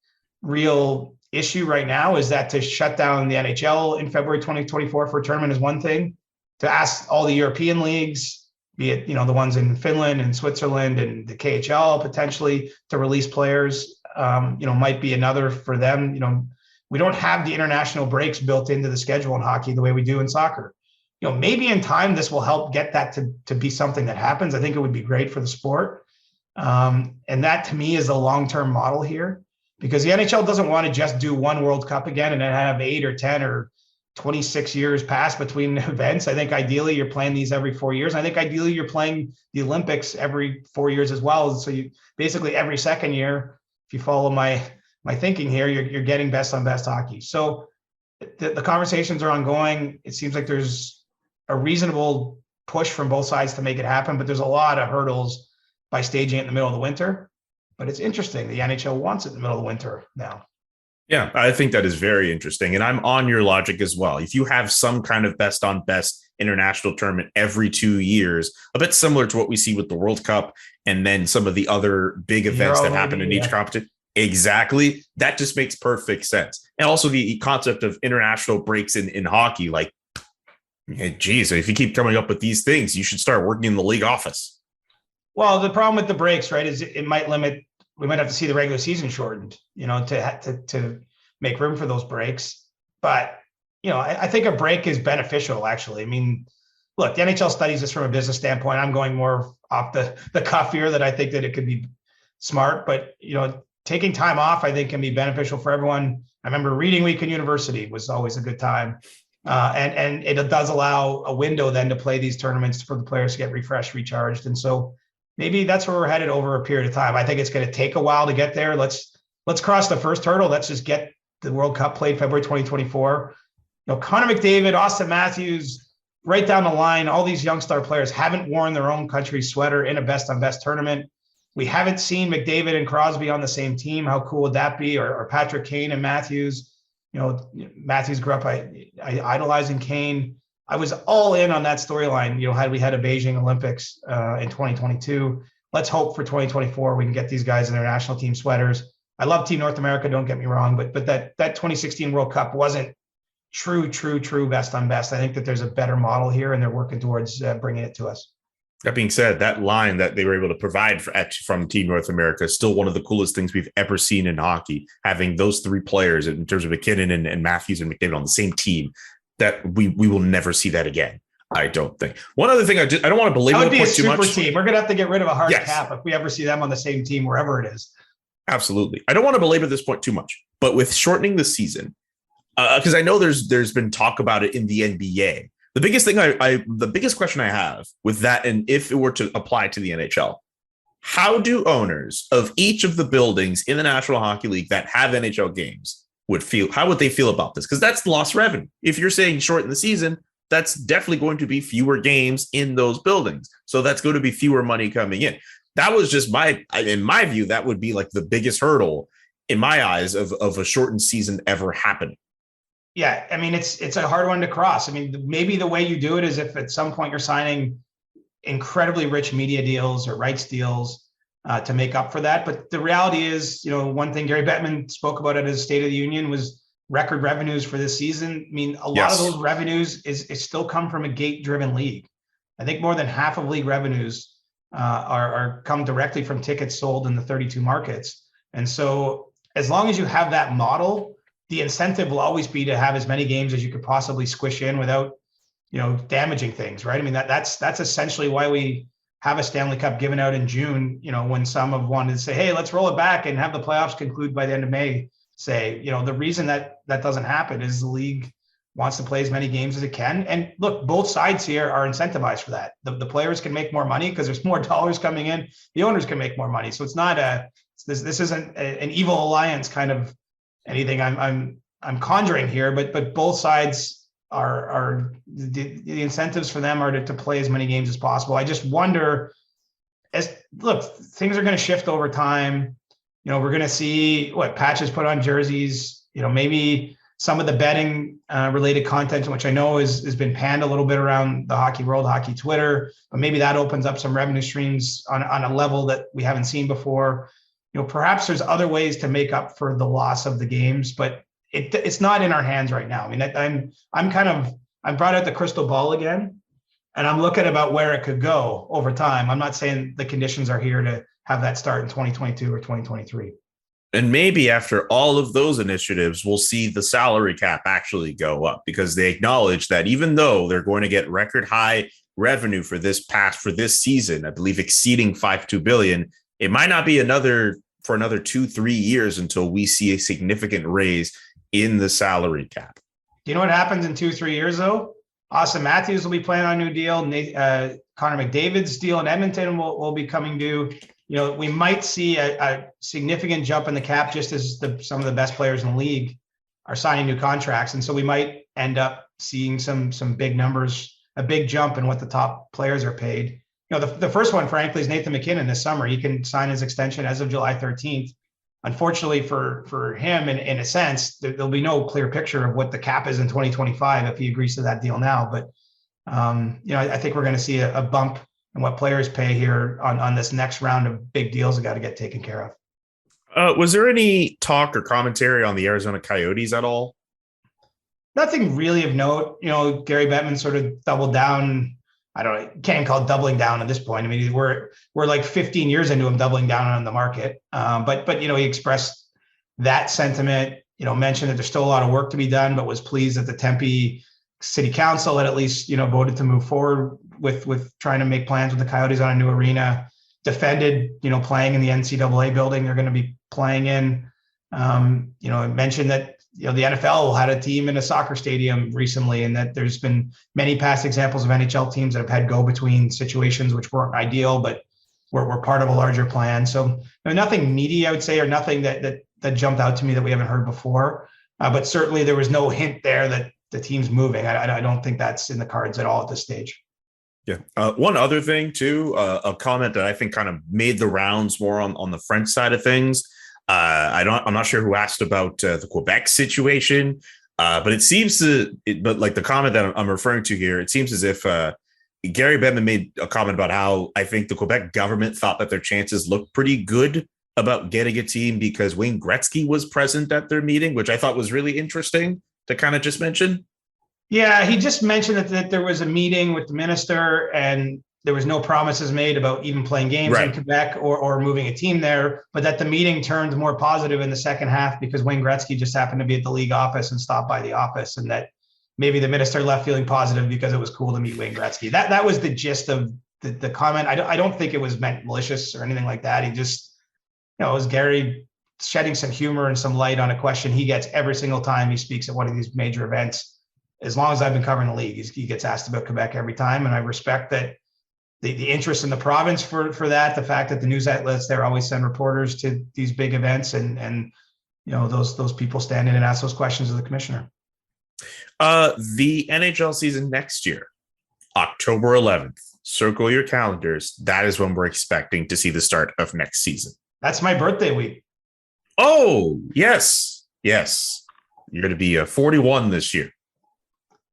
real issue right now is that to shut down the NHL in February 2024 for a tournament is one thing. To ask all the European leagues, be it, the ones in Finland and Switzerland and the KHL potentially to release players, might be another for them. We don't have the international breaks built into the schedule in hockey the way we do in soccer. Maybe in time this will help get that to be something that happens. I think it would be great for the sport. And that to me is a long-term model here, because the NHL doesn't want to just do one World Cup again and then have 8 or 10 or 26 years pass between events. I think ideally you're playing these every 4 years. I think ideally you're playing the Olympics every 4 years as well. So you basically every second year, if you follow my thinking here, you're getting best on best hockey. So the conversations are ongoing. It seems like there's a reasonable push from both sides to make it happen, but there's a lot of hurdles by staging it in the middle of the winter. But it's interesting. The NHL wants it in the middle of the winter now. Yeah, I think that is very interesting. And I'm on your logic as well. If you have some kind of best on best international tournament every 2 years, a bit similar to what we see with the World Cup and then some of the other big events that happen in each competition. Exactly. That just makes perfect sense. And also the concept of international breaks in hockey, like, geez, if you keep coming up with these things, you should start working in the league office. Well, the problem with the breaks, right, is it might limit. We might have to see the regular season shortened, to make room for those breaks. But, I think a break is beneficial, actually. I mean, look, the NHL studies this from a business standpoint. I'm going more off the cuff here that I think that it could be smart. But, taking time off, I think, can be beneficial for everyone. I remember reading week in university was always a good time. And it does allow a window then to play these tournaments for the players to get refreshed, recharged. And so maybe that's where we're headed over a period of time. I think it's going to take a while to get there. Let's cross the first hurdle. Let's just get the World Cup played February 2024. Connor McDavid, Austin Matthews, right down the line, all these young star players haven't worn their own country's sweater in a best on best tournament. We haven't seen McDavid and Crosby on the same team. How cool would that be? Or Patrick Kane and Matthews. Matthews grew up idolizing Kane. I was all in on that storyline, had we had a Beijing Olympics in 2022. Let's hope for 2024 we can get these guys in their national team sweaters. I love Team North America, don't get me wrong, but that 2016 World Cup wasn't true best on best. I think that there's a better model here, and they're working towards bringing it to us. That being said, that line that they were able to provide from Team North America is still one of the coolest things we've ever seen in hockey, having those three players in terms of McKinnon and Matthews and McDavid on the same team. That we will never see that again. I don't think. One other thing I don't want to belabor the point too much. Team. We're going to have to get rid of a hard cap if we ever see them on the same team, wherever it is. Absolutely. I don't want to belabor this point too much, but with shortening the season, because I know there's been talk about it in the NBA. The biggest thing the biggest question I have with that, and if it were to apply to the NHL, how do owners of each of the buildings in the National Hockey League that have NHL games how would they feel about this? Because that's lost revenue. If you're saying shorten the season, that's definitely going to be fewer games in those buildings. So that's going to be fewer money coming in. That was just in my view, that would be like the biggest hurdle in my eyes of a shortened season ever happening. Yeah. I mean, it's a hard one to cross. I mean, maybe the way you do it is if at some point you're signing incredibly rich media deals or rights deals, to make up for that. But the reality is, one thing Gary Bettman spoke about at his State of the Union was record revenues for this season. I mean, a lot of those revenues is still come from a gate-driven league. I think more than half of league revenues are come directly from tickets sold in the 32 markets. And so as long as you have that model, the incentive will always be to have as many games as you could possibly squish in without, damaging things, right? I mean, that's essentially why we have a Stanley Cup given out in June, when some have wanted to say, hey, let's roll it back and have the playoffs conclude by the end of May. Say, the reason that doesn't happen is the league wants to play as many games as it can. And look, both sides here are incentivized for that. The players can make more money because there's more dollars coming in. The owners can make more money. So it's not this isn't an evil alliance kind of anything I'm conjuring here, but both sides are the incentives for them are to play as many games as possible. I just wonder, things are going to shift over time. We're going to see what patches put on jerseys, maybe some of the betting related content, which I know has been panned a little bit around the hockey world, hockey Twitter, but maybe that opens up some revenue streams on a level that we haven't seen before. Perhaps there's other ways to make up for the loss of the games, but it's not in our hands right now. I mean, I'm brought out the crystal ball again, and I'm looking about where it could go over time. I'm not saying the conditions are here to have that start in 2022 or 2023. And maybe after all of those initiatives, we'll see the salary cap actually go up, because they acknowledge that even though they're going to get record high revenue for this season, I believe exceeding $5.2 billion, it might not be another 2-3 years until we see a significant raise in the salary cap. Do you know what happens in 2-3 years though? Austin Matthews will be playing on a new deal. Connor McDavid's deal in Edmonton will be coming due. We might see a significant jump in the cap just as some of the best players in the league are signing new contracts. And so we might end up seeing some big numbers, a big jump in what the top players are paid. The first one, frankly, is Nathan McKinnon this summer. He can sign his extension as of July 13th. Unfortunately for him, in a sense, there'll be no clear picture of what the cap is in 2025 if he agrees to that deal now. But, I think we're going to see a bump in what players pay here on this next round of big deals that got to get taken care of. Was there any talk or commentary on the Arizona Coyotes at all? Nothing really of note. Gary Bettman sort of doubled down. I can't call it doubling down at this point. I mean, we're like 15 years into him doubling down on the market. But he expressed that sentiment, mentioned that there's still a lot of work to be done, but was pleased that the Tempe City Council had at least, voted to move forward with trying to make plans with the Coyotes on a new arena, defended, playing in the NCAA building they're going to be playing in. Mentioned that, the NFL had a team in a soccer stadium recently, and that there's been many past examples of NHL teams that have had go-between situations which weren't ideal, but were part of a larger plan. So nothing meaty, I would say, or nothing that jumped out to me that we haven't heard before. But certainly there was no hint there that the team's moving. I don't think that's in the cards at all at this stage. Yeah. One other thing too, a comment that I think kind of made the rounds more on the French side of things. I'm not sure who asked about the Quebec situation, but like the comment that I'm referring to here, it seems as if Gary Bettman made a comment about how I think the Quebec government thought that their chances looked pretty good about getting a team because Wayne Gretzky was present at their meeting, which I thought was really interesting to kind of just mention. Yeah, he just mentioned that there was a meeting with the minister and there was no promises made about even playing games in Quebec or moving a team there, but that the meeting turned more positive in the second half because Wayne Gretzky just happened to be at the league office and stopped by the office, and that maybe the minister left feeling positive because it was cool to meet Wayne Gretzky. That was the gist of the comment. I don't think it was meant malicious or anything like that. He just, it was Gary shedding some humor and some light on a question he gets every single time he speaks at one of these major events. As long as I've been covering the league, he gets asked about Quebec every time, and I respect that. The interest in the province for that, the fact that the news outlets there always send reporters to these big events, and those people stand in and ask those questions of the commissioner. The NHL season next year, October 11th. Circle your calendars. That is when we're expecting to see the start of next season. That's my birthday week. Oh, yes. You're going to be 41 this year.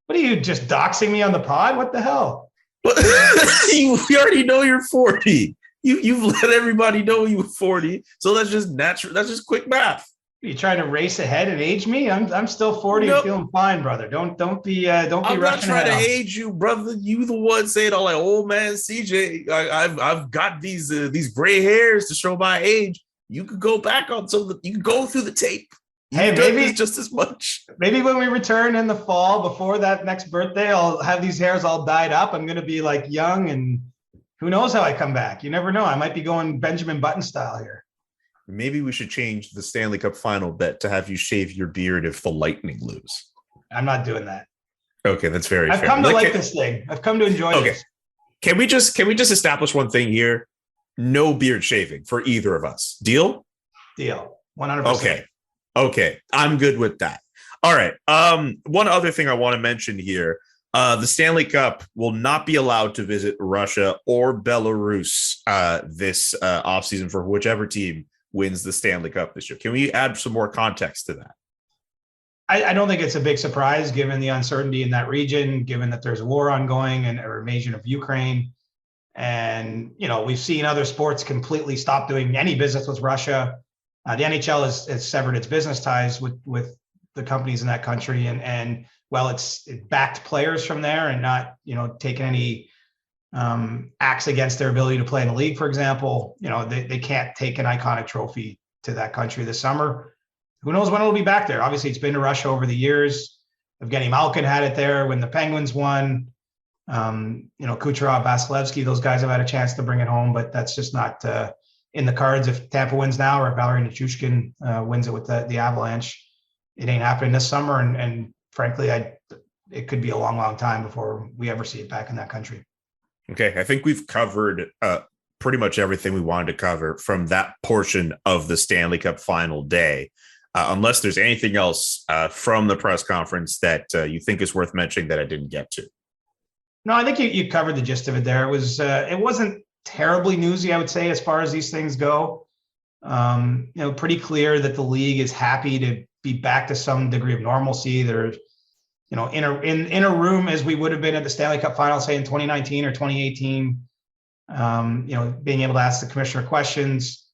What are you, just doxing me on the pod? What the hell? We already know you're 40. You've let everybody know you were 40. So that's just natural. That's just quick math. You trying to race ahead and age me? I'm still 40 and feeling fine, brother. Don't be I'm rushing not trying to around. age you, brother. You the one saying all like, old man CJ. I've got these gray hairs to show my age. You could go back on you can go through the tape. You've done this just as much. Maybe when we return in the fall before that next birthday, I'll have these hairs all dyed up. I'm gonna be like young, and who knows how I come back? You never know. I might be going Benjamin Button style here. Maybe we should change the Stanley Cup Final bet to have you shave your beard if the Lightning lose. I'm not doing that. Okay, that's very fair. I've come to like this thing. I've come to enjoy this. Can we just establish one thing here? No beard shaving for either of us. Deal? Deal. 100%. Okay. I'm good with that. All right. One other thing I want to mention here. The Stanley Cup will not be allowed to visit Russia or Belarus this offseason for whichever team wins the Stanley Cup this year. Can we add some more context to that? I don't think it's a big surprise given the uncertainty in that region, given that there's a war ongoing and an invasion of Ukraine. And, we've seen other sports completely stop doing any business with Russia. The NHL has severed its business ties with the companies in that country. And while it backed players from there and not, taking any acts against their ability to play in the league, for example, they can't take an iconic trophy to that country this summer. Who knows when it'll be back there? Obviously, it's been to Russia over the years. Evgeny Malkin had it there when the Penguins won. Kucherov, Vasilevsky, those guys have had a chance to bring it home, but that's just not in the cards. If Tampa wins now, or if Valerie Nichushkin wins it with the Avalanche, it ain't happening this summer. And frankly, it could be a long, long time before we ever see it back in that country. Okay, I think we've covered pretty much everything we wanted to cover from that portion of the Stanley Cup Final day. Unless there's anything else from the press conference that you think is worth mentioning that I didn't get to. No, I think you covered the gist of it there. It wasn't terribly newsy, I would say, as far as these things go. Pretty clear that the league is happy to be back to some degree of normalcy. They're, in a room as we would have been at the Stanley Cup Final, say in 2019 or 2018. Being able to ask the commissioner questions.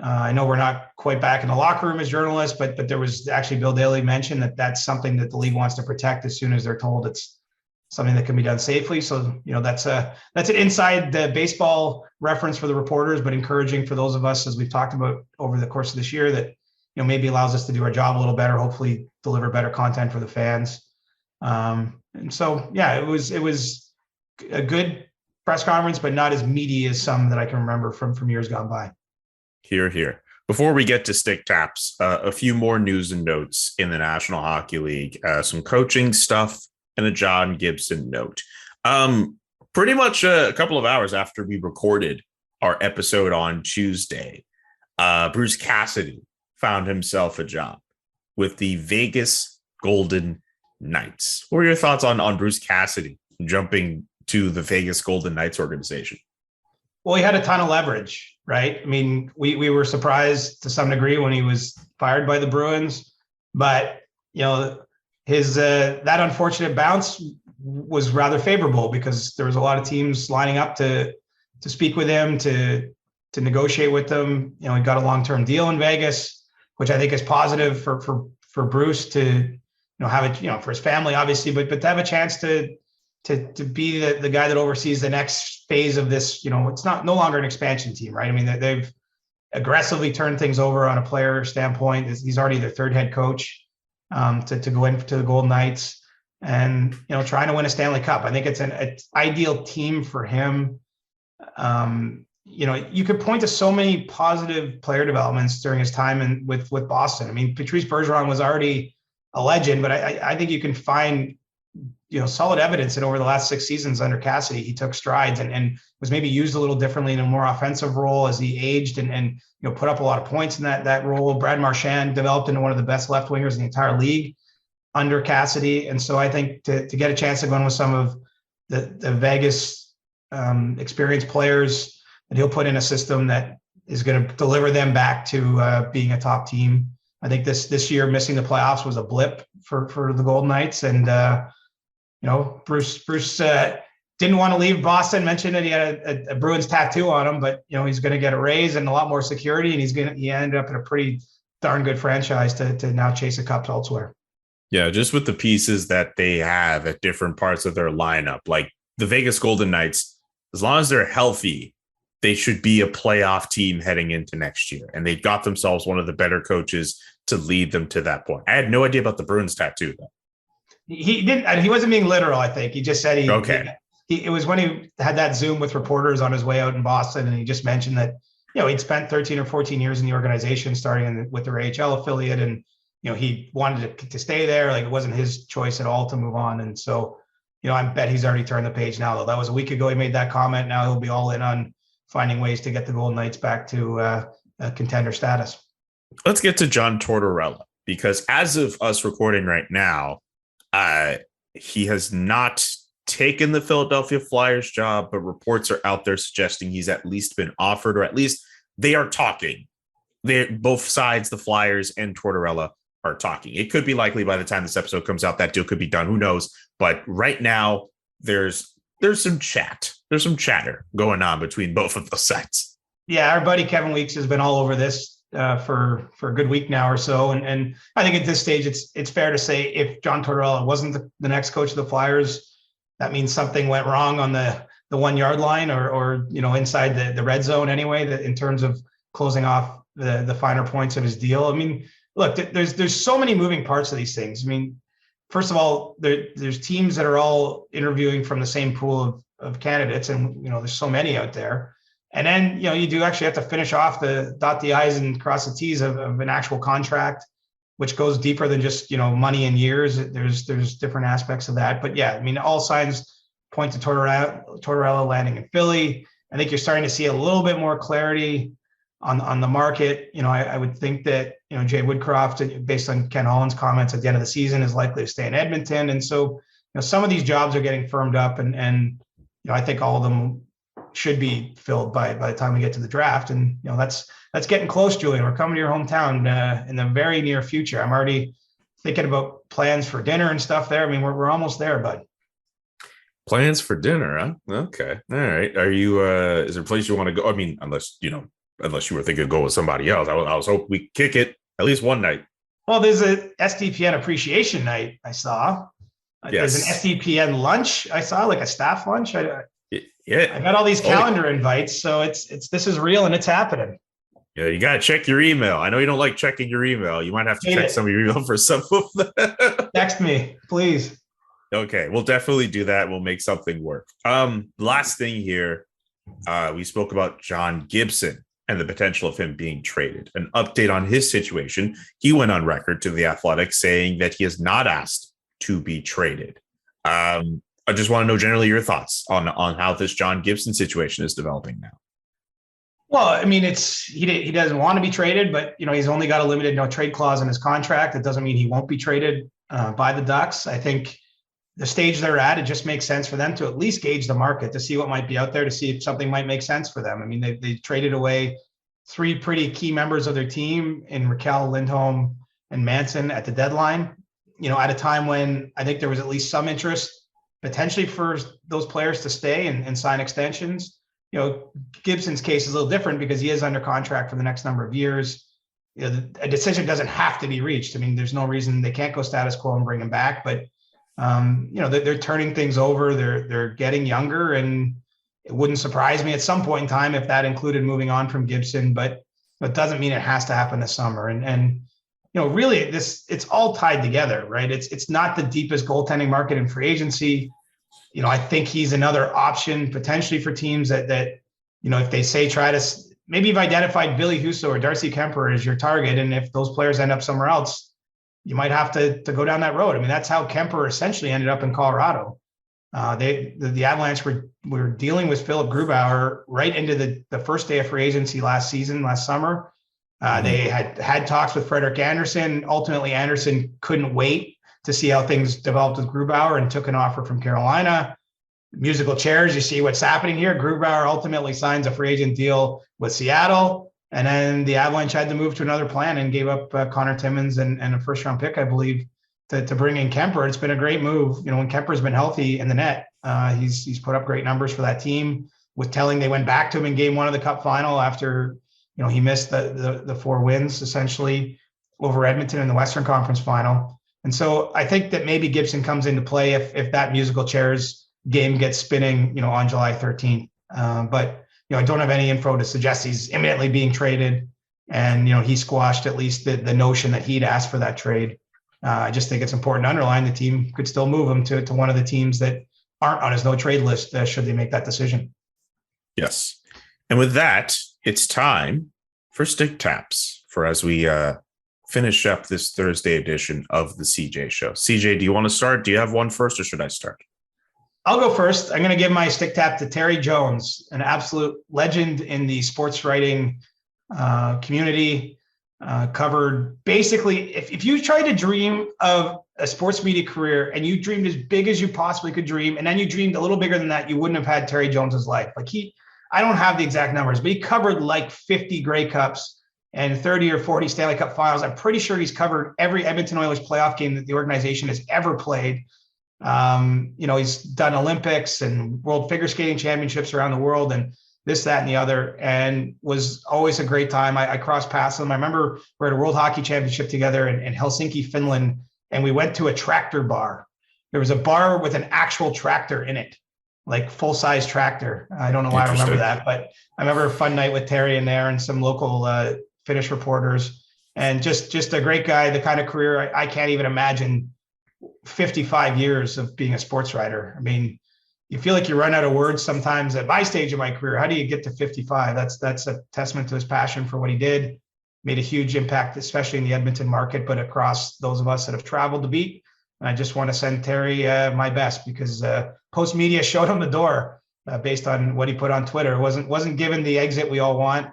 I know we're not quite back in the locker room as journalists, but there was actually Bill Daly mentioned that that's something that the league wants to protect as soon as they're told it's something that can be done safely. So, that's an inside the baseball reference for the reporters, but encouraging for those of us, as we've talked about over the course of this year, that, maybe allows us to do our job a little better, hopefully deliver better content for the fans. And so, it was a good press conference, but not as meaty as some that I can remember from years gone by. Here. Before we get to stick taps, a few more news and notes in the National Hockey League, some coaching stuff and a John Gibson note. Pretty much a couple of hours after we recorded our episode on Tuesday, Bruce Cassidy found himself a job with the Vegas Golden Knights. What were your thoughts on Bruce Cassidy jumping to the Vegas Golden Knights organization? Well, he had a ton of leverage, right? I mean, we were surprised to some degree when he was fired by the Bruins, but his that unfortunate bounce was rather favorable because there was a lot of teams lining up to speak with him, to negotiate with them. He got a long-term deal in Vegas, which I think is positive for Bruce to have it, for his family, obviously, but to have a chance to be the guy that oversees the next phase of this. It's no longer an expansion team, right? I mean, they've aggressively turned things over on a player standpoint. He's already their third head coach to go into the Golden Knights and, trying to win a Stanley Cup. I think it's an ideal team for him. You could point to so many positive player developments during his time with Boston. I mean, Patrice Bergeron was already a legend, but I think you can find solid evidence that over the last 6 seasons under Cassidy, he took strides and was maybe used a little differently in a more offensive role as he aged and put up a lot of points in that role. Brad Marchand developed into one of the best left wingers in the entire league under Cassidy. And so I think to get a chance to go in with some of the Vegas experienced players that he'll put in a system that is going to deliver them back to being a top team. I think this year missing the playoffs was a blip for the Golden Knights. And, Bruce didn't want to leave Boston. Mentioned that he had a Bruins tattoo on him, but he's going to get a raise and a lot more security, and he ended up in a pretty darn good franchise to now chase a cup elsewhere. Yeah, just with the pieces that they have at different parts of their lineup, like the Vegas Golden Knights, as long as they're healthy, they should be a playoff team heading into next year. And they got themselves one of the better coaches to lead them to that point. I had no idea about the Bruins tattoo, though. He didn't. He wasn't being literal, I think. He just said okay. It was when he had that Zoom with reporters on his way out in Boston, and he just mentioned that, he'd spent 13 or 14 years in the organization, starting with their AHL affiliate, and he wanted to stay there. Like, it wasn't his choice at all to move on. And so, I bet he's already turned the page now, though. That was a week ago he made that comment. Now he'll be all in on finding ways to get the Golden Knights back to contender status. Let's get to John Tortorella, because as of us recording right now, he has not taken the Philadelphia Flyers job, but reports are out there suggesting he's at least been offered, or at least they are talking. Both sides, the Flyers and Tortorella, are talking. It could be likely by the time this episode comes out, that deal could be done. Who knows? But right now, there's some chat. There's some chatter going on between both of those sides. Yeah, our buddy Kevin Weeks has been all over this for a good week now or so. And I think at this stage, it's fair to say if John Tortorella wasn't the next coach of the Flyers, that means something went wrong on the 1 yard line or inside the red zone anyway, that in terms of closing off the finer points of his deal. I mean, look, there's so many moving parts of these things. I mean, first of all, there's teams that are all interviewing from the same pool of candidates, and there's so many out there. And then you do actually have to finish off dot the I's and cross the T's of an actual contract, which goes deeper than just money and years. There's different aspects of that. But yeah, I mean, all signs point to Tortorella landing in Philly. I think you're starting to see a little bit more clarity on the market. I would think that Jay Woodcroft, based on Ken Holland's comments at the end of the season, is likely to stay in Edmonton. And so some of these jobs are getting firmed up, and I think all of them should be filled by the time we get to the draft. And that's getting close, Julian. We're coming to your hometown in the very near future. I'm already thinking about plans for dinner and stuff there. I mean, we're almost there, bud. Plans for dinner, huh? Okay, all right. Are you? Is there a place you want to go? I mean, unless you were thinking of go with somebody else. I was hoping we kick it at least one night. Well, there's a SDPN appreciation night I saw. Yes. There's an SDPN lunch I saw, like a staff lunch. Yeah, I got all these calendar invites, so this is real and it's happening. Yeah, you gotta check your email. I know you don't like checking your email. You might have to check some of your email for some of them. Text me, please. Okay, we'll definitely do that. We'll make something work. Last thing here, we spoke about John Gibson and the potential of him being traded. An update on his situation. He went on record to The Athletic saying that he is not asked to be traded. I just want to know generally your thoughts on how this John Gibson situation is developing now. Well, I mean, he doesn't want to be traded, but he's only got a limited no trade clause in his contract. It doesn't mean he won't be traded by the Ducks. I think the stage they're at, it just makes sense for them to at least gauge the market, to see what might be out there, to see if something might make sense for them. I mean, they traded away 3 pretty key members of their team in Raquel, Lindholm, and Manson at the deadline, at a time when I think there was at least some interest potentially for those players to stay and sign extensions. Gibson's case is a little different because he is under contract for the next number of years. A decision doesn't have to be reached. I mean, there's no reason they can't go status quo and bring him back, but they're turning things over. They're getting younger, and it wouldn't surprise me at some point in time if that included moving on from Gibson, but it doesn't mean it has to happen this summer. And really it's all tied together, right? It's not the deepest goaltending market in free agency. I think he's another option potentially for teams that if they say try to, maybe you've identified Billy Husso or Darcy Kemper as your target, and if those players end up somewhere else, you might have to go down that road. I mean, that's how Kemper essentially ended up in Colorado. The Avalanche were dealing with Philip Grubauer right into the first day of free agency last summer. They had talks with Frederik Andersen. Ultimately, Andersen couldn't wait to see how things developed with Grubauer and took an offer from Carolina. Musical chairs, you see what's happening here. Grubauer ultimately signs a free agent deal with Seattle. And then the Avalanche had to move to another plan and gave up Connor Timmins and a first-round pick, I believe, to bring in Kemper. It's been a great move. You know, when Kemper's been healthy in the net, he's put up great numbers for that team. With telling, they went back to him in game 1 of the Cup final after, you know, he missed the 4 wins essentially over Edmonton in the Western Conference final. And so I think that maybe Gibson comes into play if that musical chairs game gets spinning, you know, on July 13th. But, you know, I don't have any info to suggest he's imminently being traded. And, you know, he squashed at least the notion that he'd asked for that trade. I just think it's important to underline the team could still move him to one of the teams that aren't on his no trade list should they make that decision. Yes. And with that, it's time for Stick Taps for as we finish up this Thursday edition of the CJ Show. CJ, do you want to start? Do you have one first or should I start? I'll go first. I'm going to give my stick tap to Terry Jones, an absolute legend in the sports writing community. Covered basically, if you tried to dream of a sports media career and you dreamed as big as you possibly could dream, and then you dreamed a little bigger than that, you wouldn't have had Terry Jones's life. Like I don't have the exact numbers, but he covered like 50 Grey Cups and 30 or 40 Stanley Cup finals. I'm pretty sure he's covered every Edmonton Oilers playoff game that the organization has ever played. You know, he's done Olympics and World Figure Skating Championships around the world and this, that, and the other, and was always a great time. I crossed paths with him. I remember we're at a World Hockey Championship together in Helsinki, Finland, and we went to a tractor bar. There was a bar with an actual tractor in it, like full-size tractor. I don't know why I remember that, but I remember a fun night with Terry in there and some local Finnish reporters, and just a great guy, the kind of career I can't even imagine 55 years of being a sports writer. I mean, you feel like you run out of words sometimes at my stage of my career. How do you get to 55? That's a testament to his passion for what he did. Made a huge impact, especially in the Edmonton market, but across those of us that have traveled the beat. And I just want to send Terry my best because Post Media showed him the door based on what he put on Twitter. Wasn't given the exit we all want.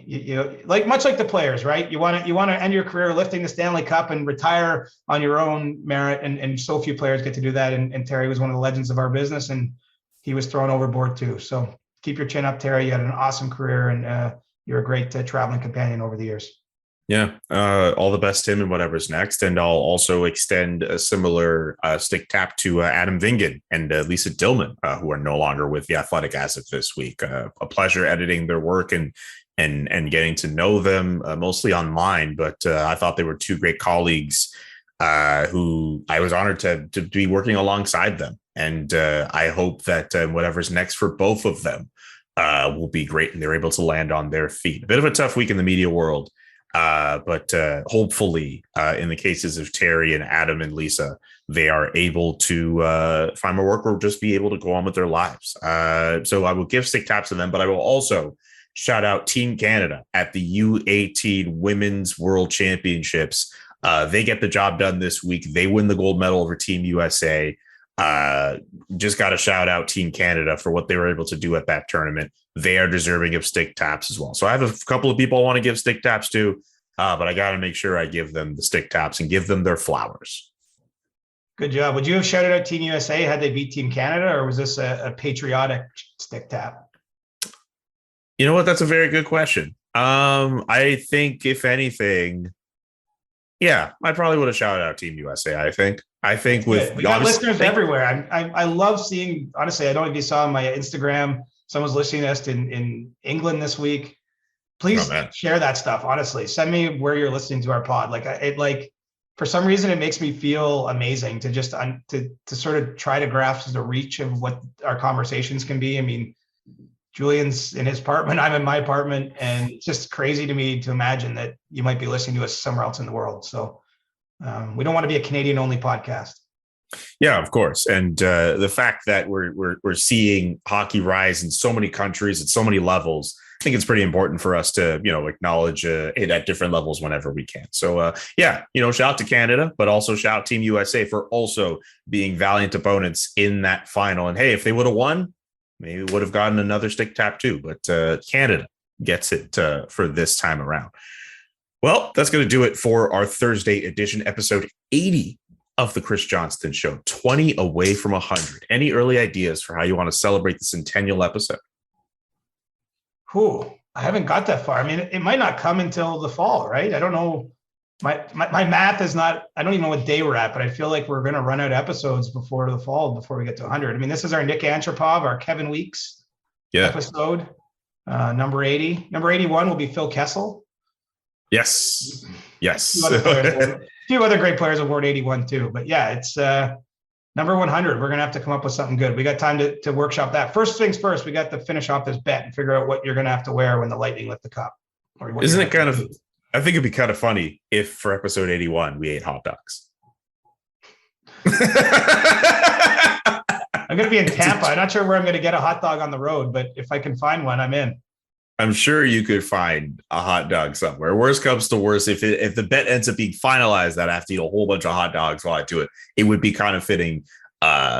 You like much like the players, right? You want to end your career lifting the Stanley Cup and retire on your own merit, and so few players get to do that. And Terry was one of the legends of our business, and he was thrown overboard too. So keep your chin up, Terry. You had an awesome career, and you're a great traveling companion over the years. Yeah, all the best to him and whatever's next. And I'll also extend a similar stick tap to Adam Vingan and Lisa Dillman, who are no longer with The Athletic as of this week. A pleasure editing their work and getting to know them mostly online. But I thought they were two great colleagues who I was honored to be working alongside them. And I hope that whatever's next for both of them will be great and they're able to land on their feet. A bit of a tough week in the media world. But hopefully, in the cases of Terry and Adam and Lisa, they are able to find more work or just be able to go on with their lives. So I will give stick taps to them, but I will also shout out Team Canada at the U18 Women's World Championships. They get the job done this week. They win the gold medal over Team USA. Just got to shout out Team Canada for what they were able to do at that tournament. They are deserving of stick taps as well. So I have a couple of people I want to give stick taps to, but I got to make sure I give them the stick taps and give them their flowers. Good job. Would you have shouted out Team USA had they beat Team Canada, or was this a patriotic stick tap? You know what? That's a very good question. I think if anything, yeah, I probably would have shouted out Team USA. I think with we got listeners everywhere. I love seeing. Honestly, I don't know if you saw on my Instagram. Someone's listening to us in England this week. Please share that stuff. Honestly, send me where you're listening to our pod. Like for some reason, it makes me feel amazing to just to sort of try to grasp the reach of what our conversations can be. I mean, Julian's in his apartment, I'm in my apartment, and it's just crazy to me to imagine that you might be listening to us somewhere else in the world. So we don't want to be a Canadian-only podcast. Yeah, of course. And the fact that we're seeing hockey rise in so many countries at so many levels, I think it's pretty important for us to, acknowledge it at different levels whenever we can. So, shout out to Canada, but also shout out Team USA for also being valiant opponents in that final. And hey, if they would have won, maybe would have gotten another stick tap too. But Canada gets it for this time around. Well, that's going to do it for our Thursday edition, episode 80 of the Chris Johnston Show, 20 away from 100. Any early ideas for how you want to celebrate the centennial episode? I haven't got that far. I mean, it might not come until the fall, right? I don't know My math is not, I don't even know what day we're at, but I feel like we're going to run out of episodes before the fall, before we get to 100. I mean, this is our Nick Antropov, our Kevin Weeks episode, number 80. Number 81 will be Phil Kessel. Yes. A few other great players award 81 too. But yeah, it's number 100. We're going to have to come up with something good. We got time to workshop that. First things first, we got to finish off this bet and figure out what you're going to have to wear when the Lightning lift the cup. Isn't it kind of... I think it'd be kind of funny if for episode 81 we ate hot dogs. I'm going to be in Tampa. I'm not sure where I'm going to get a hot dog on the road, but if I can find one, I'm in. I'm sure you could find a hot dog somewhere. Worst comes to worst, if the bet ends up being finalized that I have to eat a whole bunch of hot dogs while I do it, it would be kind of fitting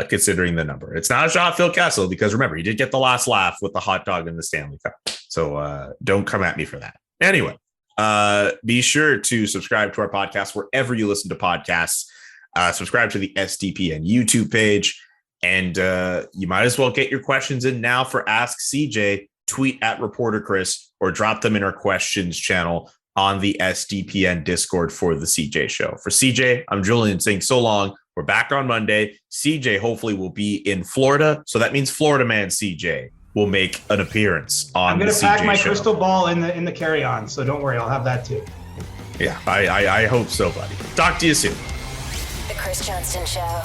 considering the number. It's not a shot at Phil Kessel because remember, he did get the last laugh with the hot dog in the Stanley Cup. So don't come at me for that. Anyway. Be sure to subscribe to our podcast wherever you listen to podcasts. Subscribe to the SDPN YouTube page, and you might as well get your questions in now for Ask CJ. Tweet at Reporter Chris or drop them in our questions channel on the SDPN Discord for the CJ Show. For CJ, I'm Julian saying so long. We're back on Monday. CJ hopefully will be in Florida, so that means Florida man CJ will make an appearance on I'm going to the pack CJ my Show. Crystal ball in the carry-on, so don't worry, I'll have that too. Yeah, I hope so, buddy. Talk to you soon. The Chris Johnston Show.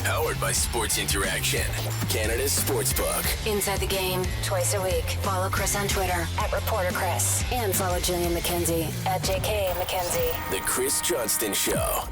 Powered by Sports Interaction, Canada's sportsbook. Inside the game, twice a week. Follow Chris on Twitter at Reporter Chris. And follow Jillian McKenzie at JK McKenzie. The Chris Johnston Show.